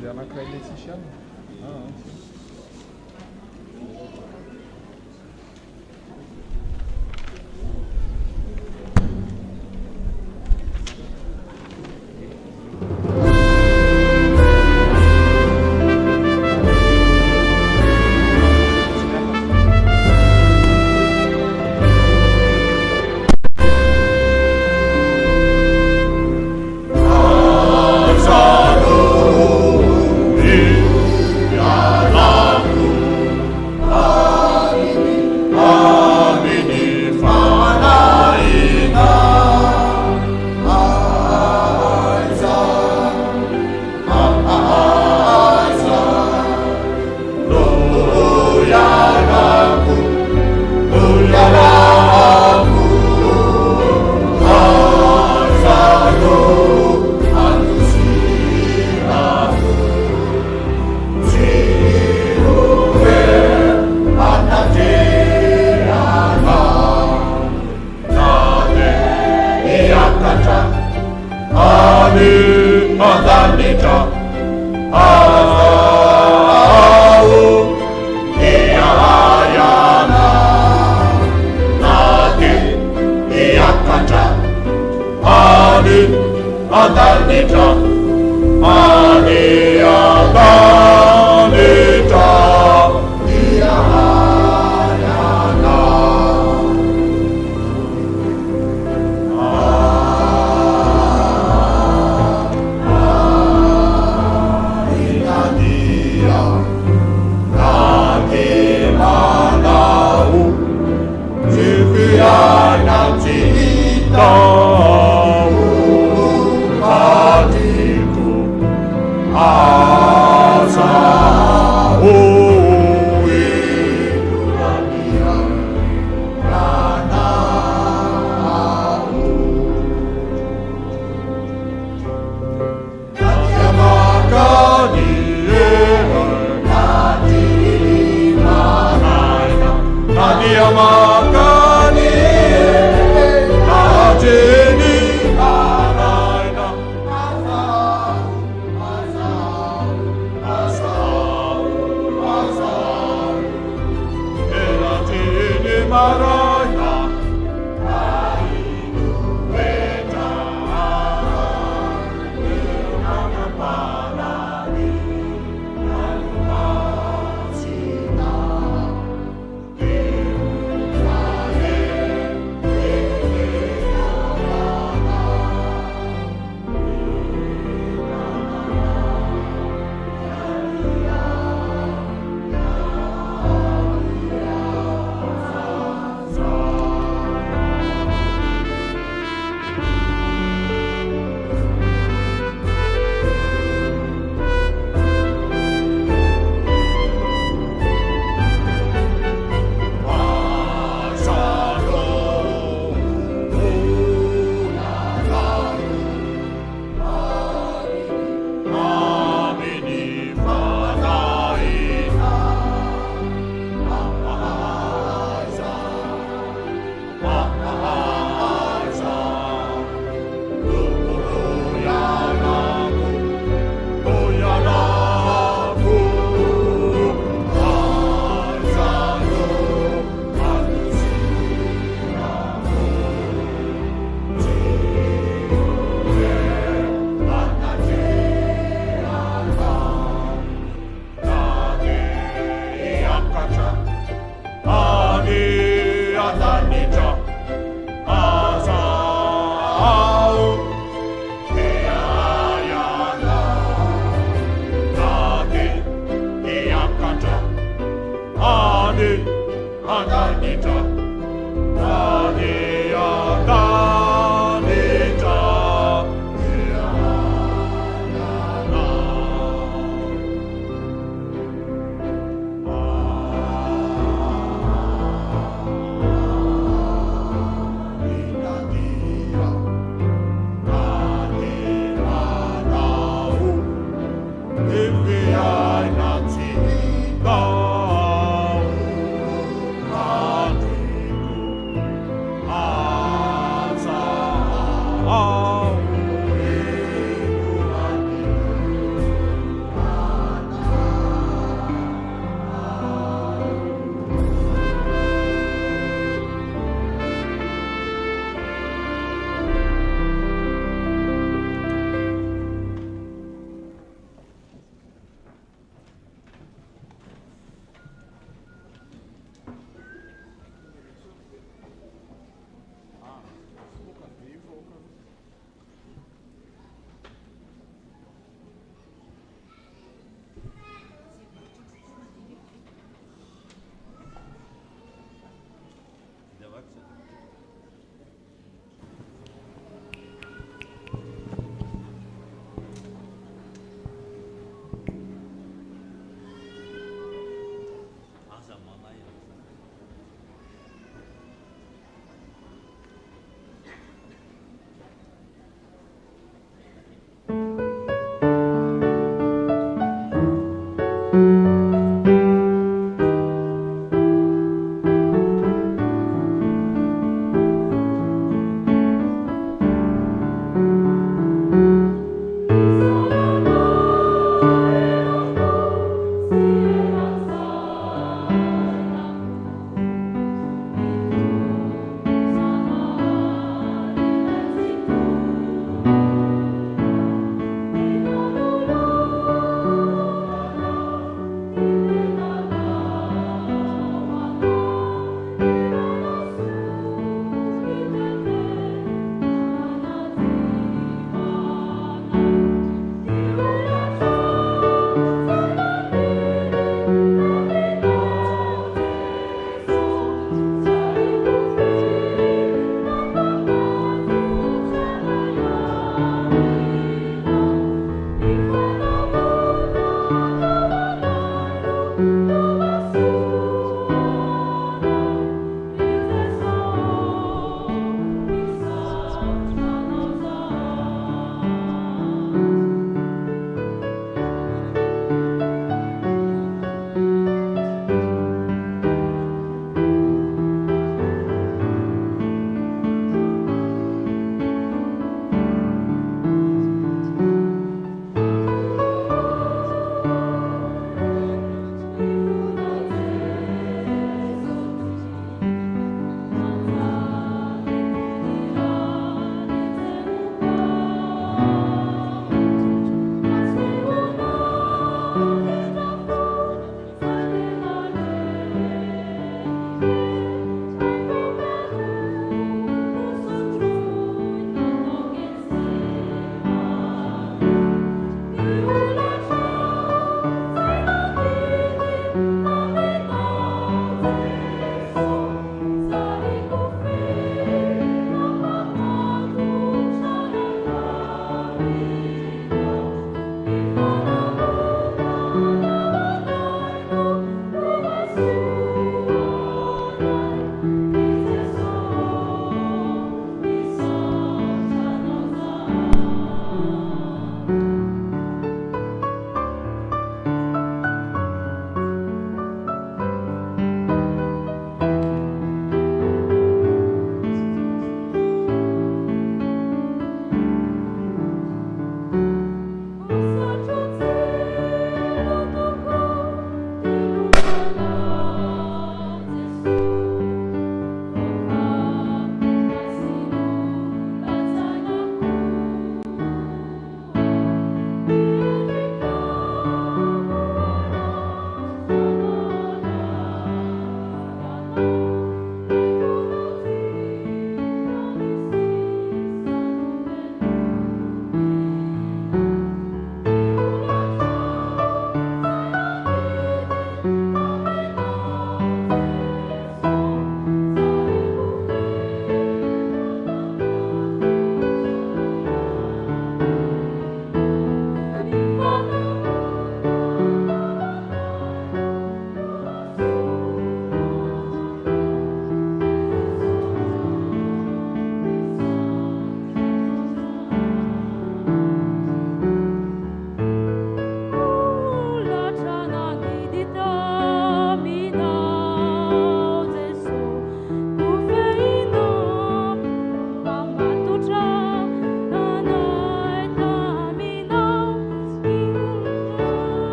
Dia anankiray ilay tsisy ihany.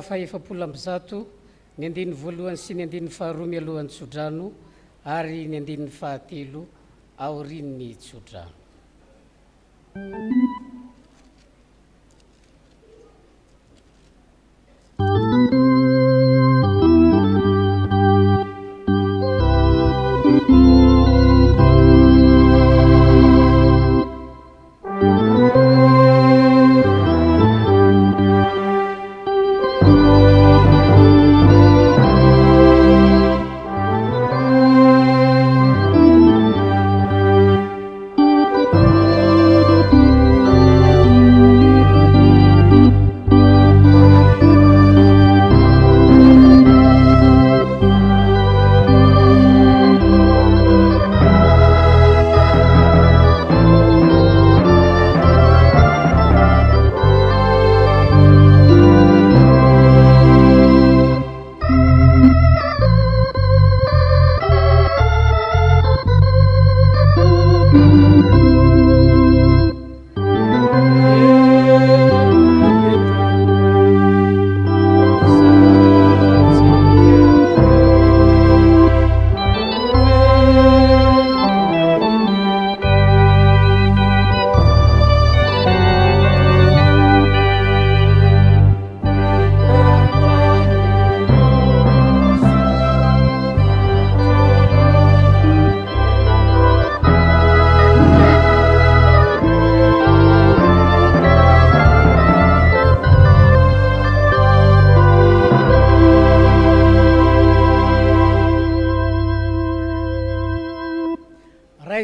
Faefapolo amby zato ny andiny voalohany sy ny andiny faharoa mialohan'ny tsodrano ary ny andiny fahatelo aorian'ny tsodrano.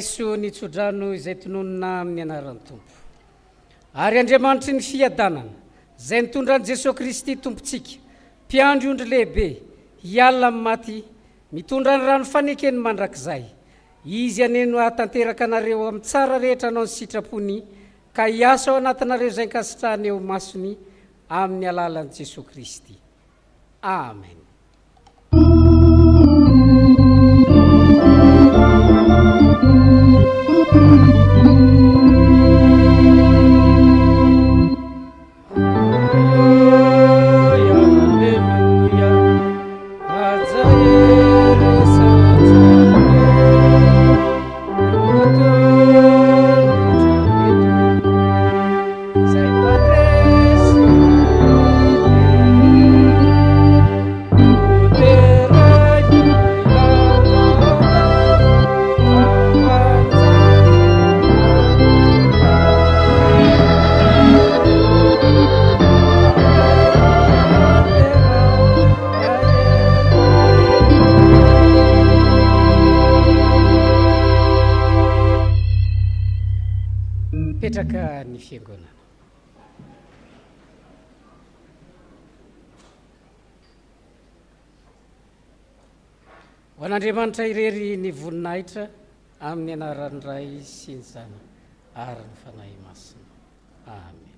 Raiso ny tsodrano izay tononona amin'ny anaran'ny Tompo. Ary Andriamanitry ny fiadanana izay nitondran'i Jesosy Kristy Tompontsika, mpiandry ondry lehibe, hialina amin'ny maty, mitondra ny rano fanekeny mandrakizay. Izy aneno hatanteraka anareo amin'ny tsara rehetra anao ny sitrapony, ka hiasa ao anatinareo izay nkasitrahany eo masony amin'ny alalan'i Jesosy Kristy. Amen. Say, mametraka ny fiangonana. Ho an'Andriamanitra irery ny voninahitra amin'ny anaran'ny Ray sy ny Zanaka ary ny fanahy masina. Amen.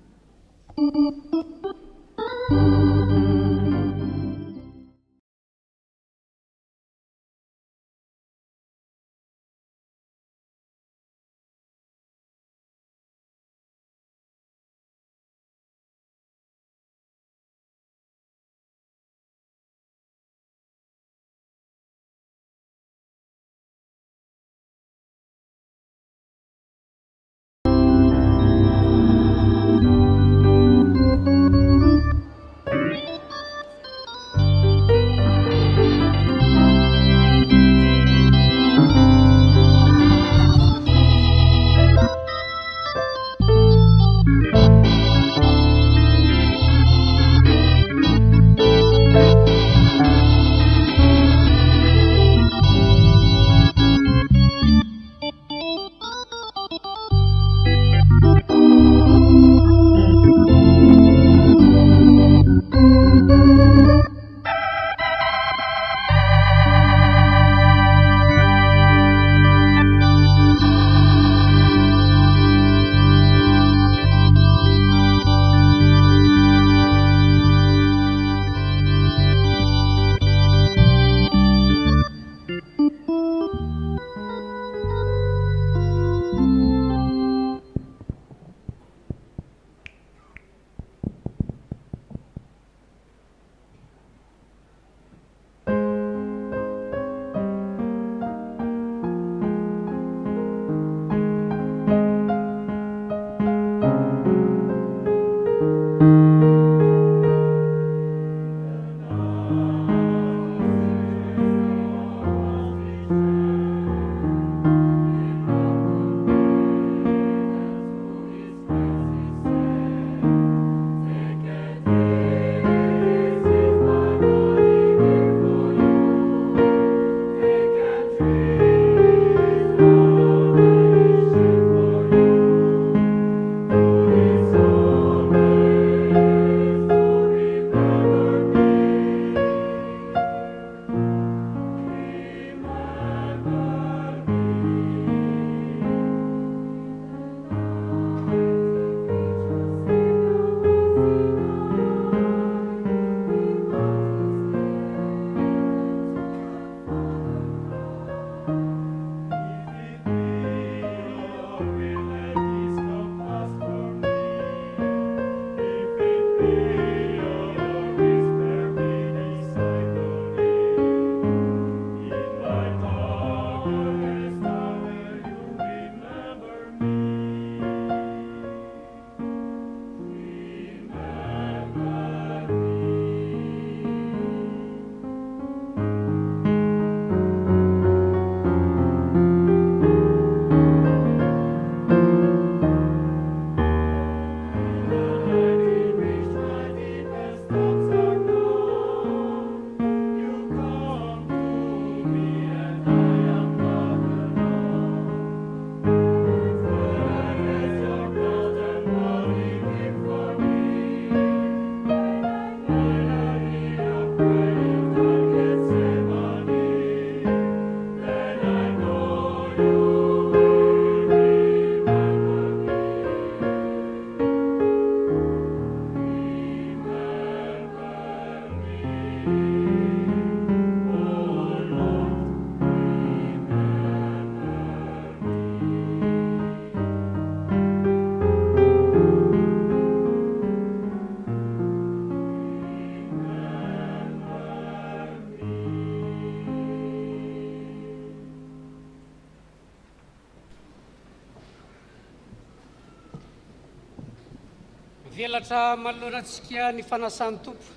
velatra manolorantsika ny fanasan'ny tompo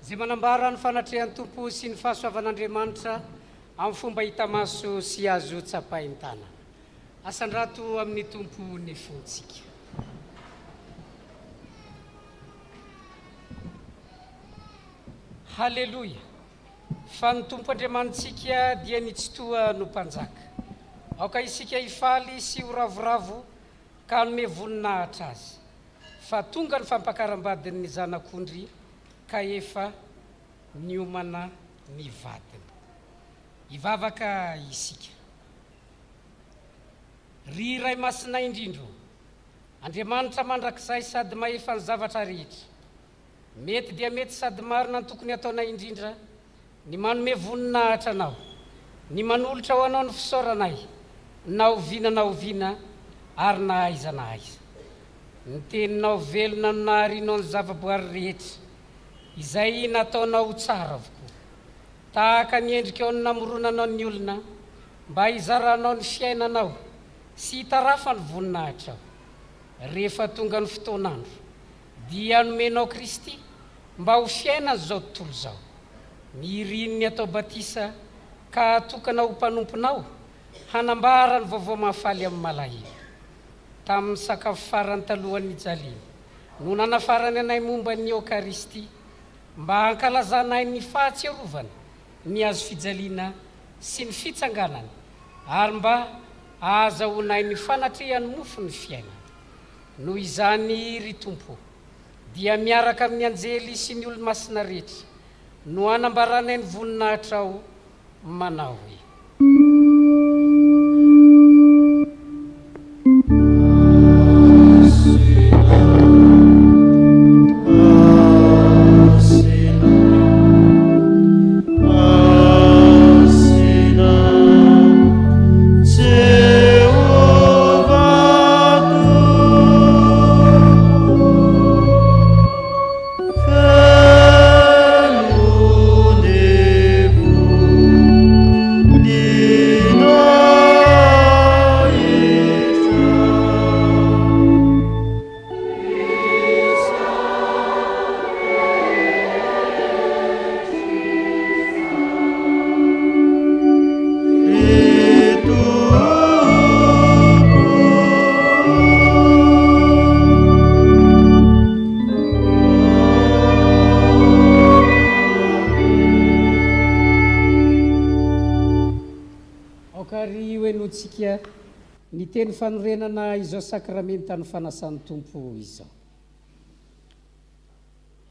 zay manambara ny fanatrehan'ny tompo sy ny fahasoavan'Andriamanitra amin'ny fomba hita maso sy azo tsapahin-tana. Asandrato amin'ny tompo ny fontsika. Halleluia. Fa ny tompo Andriamanitsika dia nitsitoa no mpanjaka. Aoka isika hifaly sy ho ravoravo ka nome voninahitra azy fa tonga ny fampakaram-badin'ny zanak'ondry ka efa niomana ny vadiny. Ivavaka isika. Ry Ray Masina indrindro, Andriamanitra mandrakizay sady mahefa ny zavatra rehetra. Mety dia mety sady marina ny tokony ataonay indrindra ny manome voninahitra anao, ny manolotra ho anao ny fisaoranay, na oviana ary na aiza na aiza. Ny teninao velona no naharinao ny zavaboary rehetra izay nataonao tsara avokoa. Tahaka ny endrika ao ny namoronanao ny olona mba hizaranao ny fiainanao sy hitarafa ny voninahitra ao. Rehefa tonga ny fotoanandro dia nomenao Kristy mba ho fiainana zao tontolo zao. Nirininy atao batisa ka atokana ho mpanomponao hanambara ny vaovao mahafaly amin'ny malahelo. Tamin'ny sakafo farany talohan'ny jaliny no nanafarany anay momba ny Eukaristy mba hankalazanay ny fahatserovana, ny azo fijaliana sy ny fitsanganana, ary mba ahazahoanay ny fanatrehan'ny mofo ny fiainana. Noho izany ry Tompo dia miaraka amin'ny anjely sy ny olo-masina rehetra no hanambaranay ny voninahitra ao manao hoe: ny teny fanorenana izao sakramenta ny fanasan'ny Tompo izao.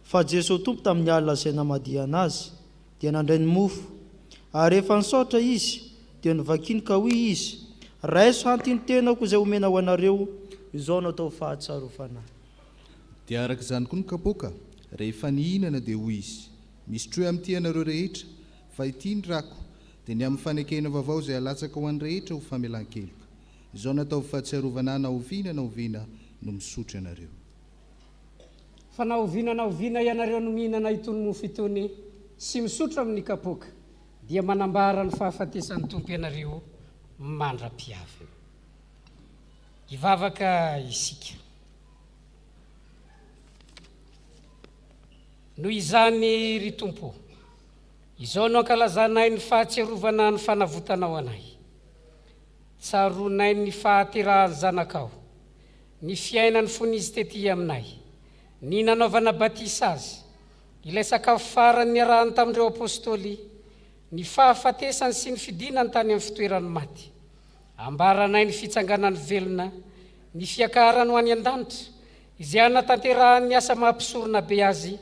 Fa Jesosy Tompo tamin'ny alina izay namadiana azy dia nandray ny mofo, ary rehefa nisaotra izy dia nivakiny ka hoy izy: raiso hantiny tenako izay omena ho anareo, izao no atao fahatsarovana. Dia araka izany koa ny kapoaka, rehefa nihinana dia hoy izy: misy troe amin'ity anareo rehetra, fa ity ny rako dia ny amin'ny fanekena vaovao izay alatsaka ho an'ny rehetra ho famelan-keloka. Izao natao fahatsiarovana na oviana no misotro ianareo. Fa na oviana ianareo no mihinana itony mofo itony sy misotro amin'ny kapoaka dia manambara ny fahafatesan'ny Tompo ianareo mandra-piavina. Ivavaka isika. Noho izany ry Tompo, izao no ankalazanay ny fahatsiarovana ny fanavotanao anay. Tsaronay ny fahaterahan'ny zanakao, ny fiainany fonizy tety aminay, ny nanaovana batisa azy, ilay sakafo farany niarahany tamin'ireo apôstôly, ny fahafatesany sy ny fidinany tany amin'ny fitoerany maty. Ambaranay ny fitsanganany velona, ny fiakarany ho any an-danitra, izay anatanterahany asa mampisorona be azy,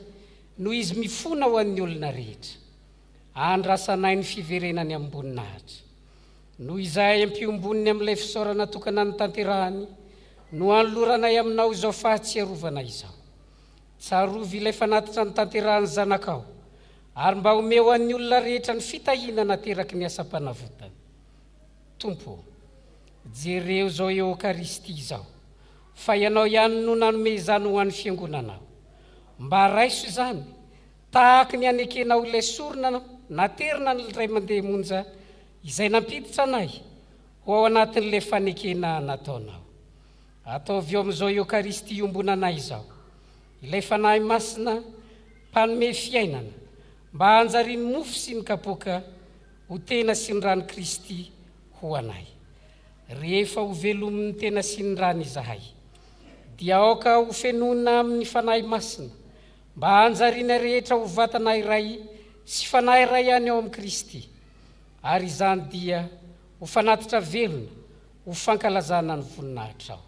noho izy mifona ho an'ny olona rehetra. Andrasanay ny fiverenany amboninahitra. Noho izay ampiomboniny amin'ilay fisaorana tokana ny tanterahany, no anoloranay aminao izao fahatsiarovana izao. Tsarovy ilay fanatitra ny tanterahany zanakao, ary mba omeo an'ny olona rehetra ny fitahinana teraky ny asa-panavotany. Tompo, jereo zao Eukaristy izao, fa ianao ihany no nanome izany ho an'ny fiangonanao. Mba raiso izany, tahaka ny anekenao ilay sorona naterina ny ray mandeha monja izay nampiditra anay ho ao anatin'ilay fanekena nataonao. Ataovy eo amin'izao Eukaristy iombonanay izao, ilay fanahy masina mpanome fiainana, mba hanjariany mofo sy ny kapoaka ho tena sy ny rany Kristy ho anay. Rehefa ho velomin'ny tena sy ny rany izahay, dia aoka ho fenona amin'ny fanahy masina, mba hanjariana rehetra ho vatana iray sy fanahy iray ihany ao amin'ny Kristy, ary izany dia ho fanatitra velona ho fankalazana ny voninahitra ao.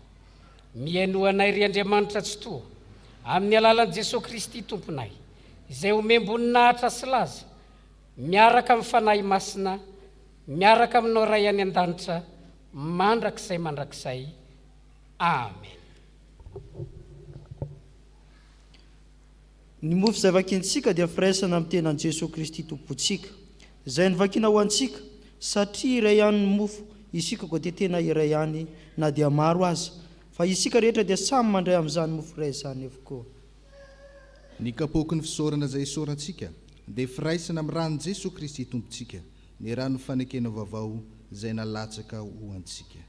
miainoanay ry Andriamanitra tsy toa amin'ny alalan'i Jesosy Kristy tomponay izay omemboninahitra sy laza miaraka amin'ny fanahy masina miaraka aminao ray any an-danitra mandrakizay amen. Ny mofo izay vakintsika dia firaisana amin'ny tenan Jesosy Kristy tompontsika izay nivakina ho antsika satria iray ihany ny mofo isika koa dia tena iray ihany na dia maro aza fa isika rehetra dia samy mandray amin'izany mofo iray izany avokoa. Ny kapoky ny fisaorana izay isaorantsika dia firaisana amin'ny ranon'i Jesosy Kristy tompontsika ny rano fanekena vaovao izay nalatsaka ho antsika.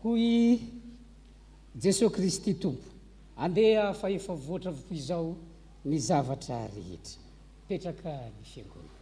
Hoy Jesosy Kristy tompo andeha fa efa voatra avoko izao ny zavatra rehetra. Petraka ny fiangonana.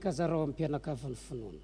Kazarao amin'ny mpianakavin'ny finoana.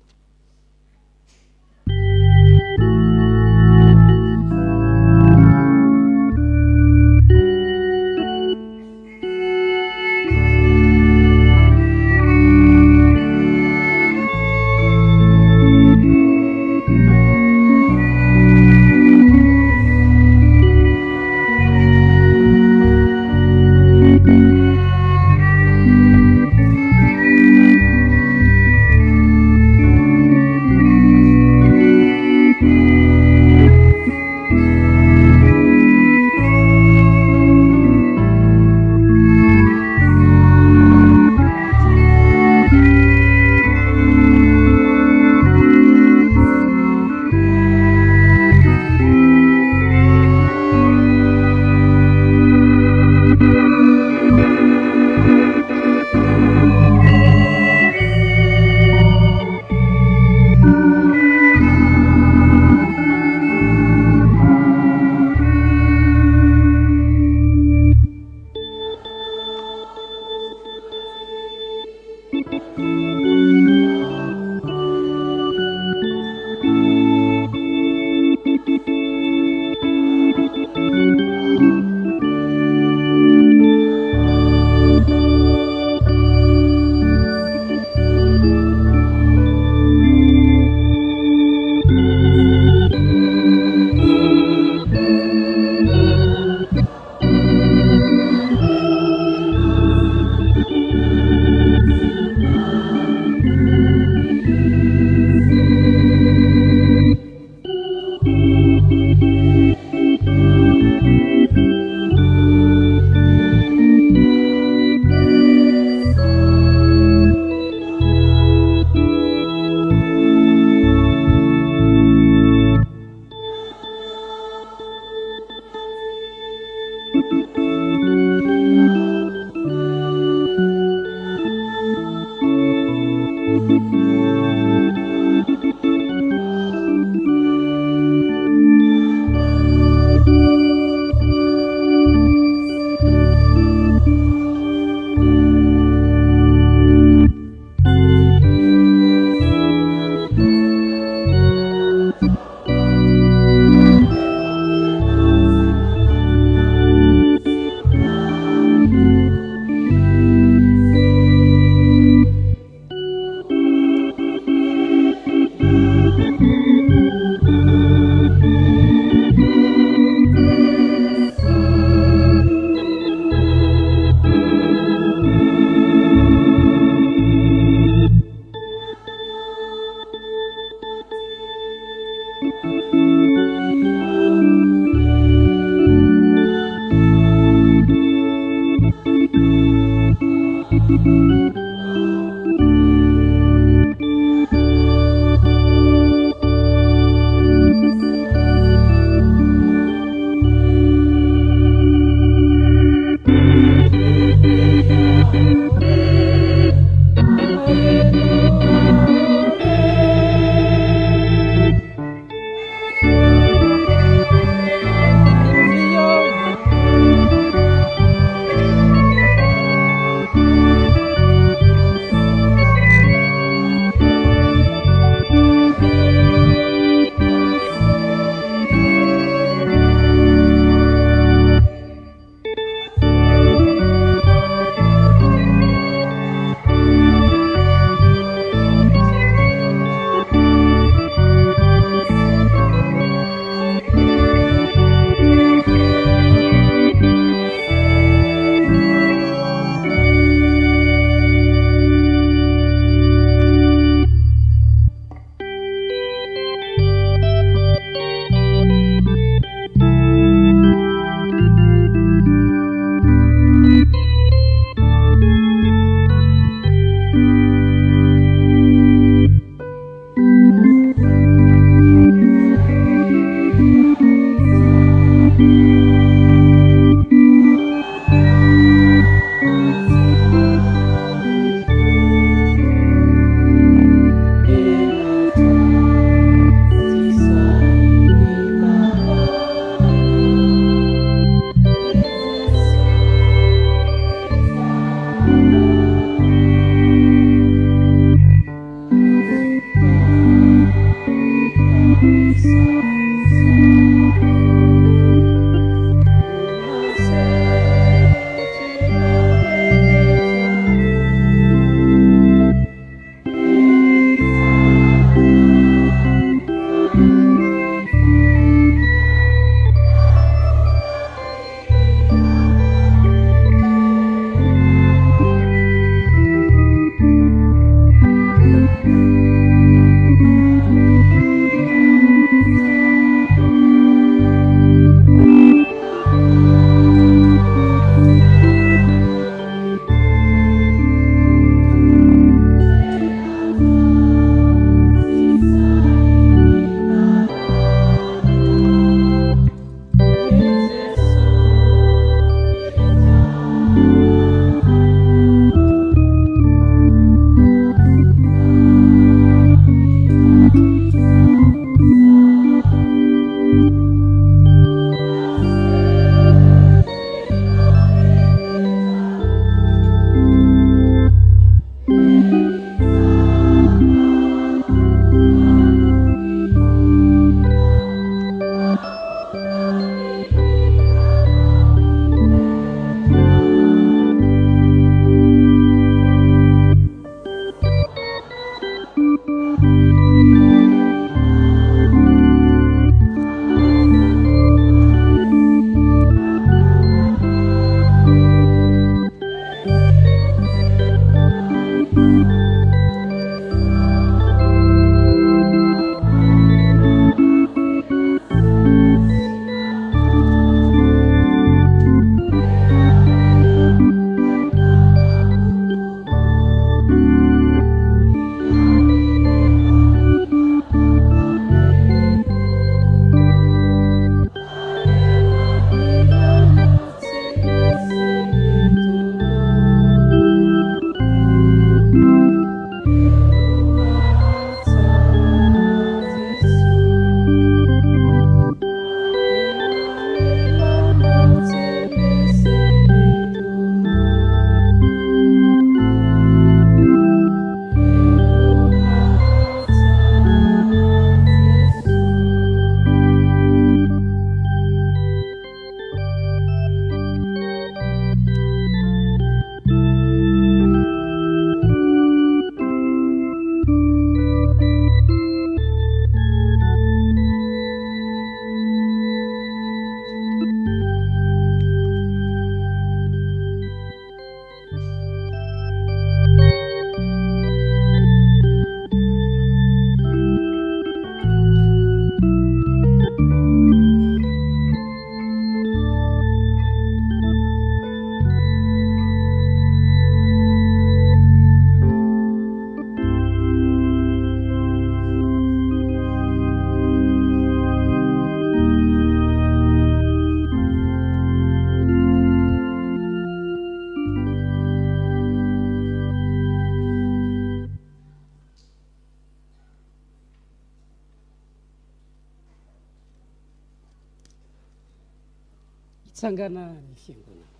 Nitsangana ny fiangonana.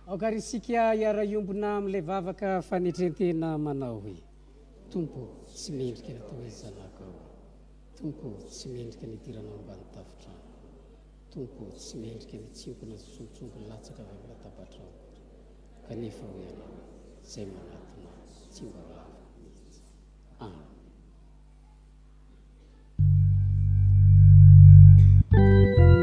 Aokarisika hiara-iombona amin'ilay vavaka fanetrentena manao hoe Tompo tsy mendrika ny atao hoe zanaka ao. Tompo tsy mendrika ny idiranao ambany tafitrano. Tompo tsy mendrika ny tsimpona sosotsongo latsaka avy amin'ny latabatrao. Kanefa ho ianao izay manatona tsy mba lava mihitsy. Amen. Thank you.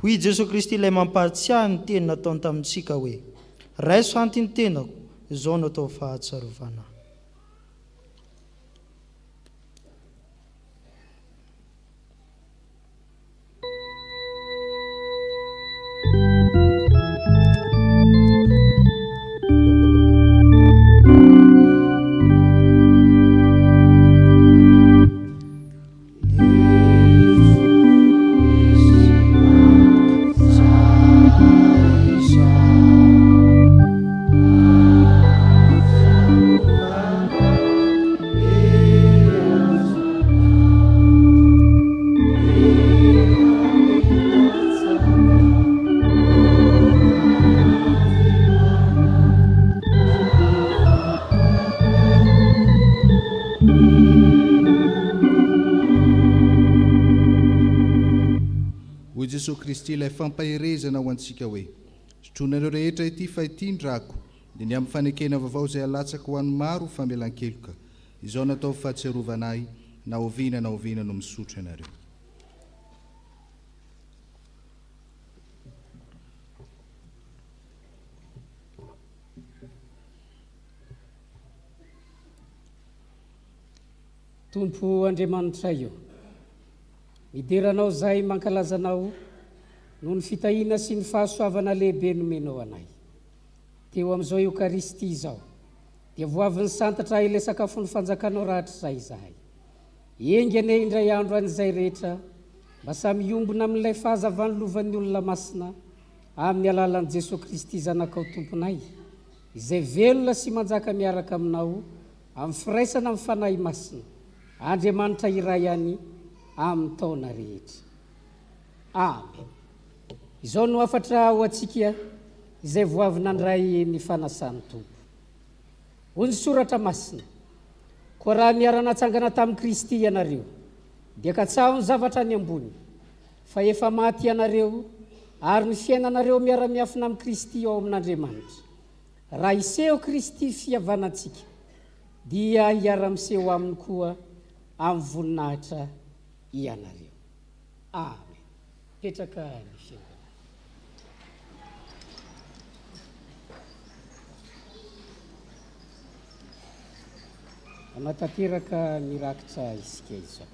hoy Jesosy Kristy ilay mampahatsiahy ny teny nataony tamintsika hoe raiso antiny tenako izao no atao fahatsarovana. Jesosy Kristy ilay fampaherezana ho antsika hoe sotronareo rehetra ity fa ity ndrako dia ny amin'ny fanekena vaovao izay alatsaka ho an'ny maro famelan-keloka izao natao fahatsiarovanahy na oviana no misotro ianareo. Tompo Andriamanitra io, mideranao zay mankalazanao noho ny fitahina sy ny fahasoavana lehibe nomenao anay. Teo amin'izao Eukaristia izao, dia voavin'ny santatra ilay sakafo ny fanjakanao rahatra izay izahay. Engane indray andro an'izay rehetra, mba samy ombona amin'ilay fahazavany lovan'ny olona masina amin'ny alalan'i Jesosy Kristy zanakao tomponay, izay velona sy manjaka miaraka aminao amin'ny firaisana amin'ny fanahy masina, Andriamanitra iray any amin'ny taona rehetra. Amen. Izao no afatra ho antsika izay voavina ndray ny fanasan'ny tompo. Hoy ny soratra masina, koa raha miara-natsangana tamin'i Kristy ianareo, dia katsaho ny zavatra any ambony, fa efa maty ianareo ary ny fiainanareo miara-miafina amin'ny Kristy ao amin'Andriamanitra. Raha iseho Kristy fihavanantsika, dia hiara-miseho aminy koa amin'ny voninahitra ianareo. Amen. Petraka ny fiainana. Anatateraka mirakitra isika izao.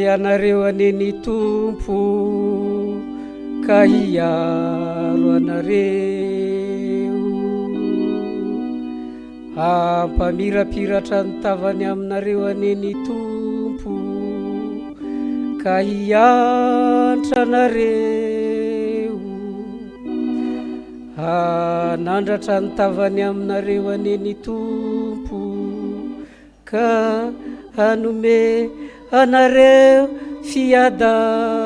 Ianareo aneny tompo ka hiaro anareo, ampamirapiratra ny tavany aminareo aneny tompo ka hiantra anareo, anandratra ny tavany aminareo aneny tompo ka hanome anareo fiadanana.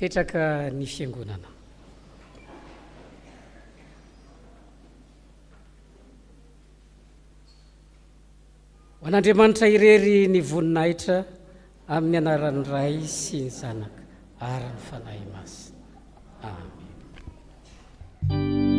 Petraka ny fiangonana. Ho an'Andriamanitra irery ny voninahitra amin'ny anaran'ny Ray sy ny Zanaka ary ny fanahy masina. Amen.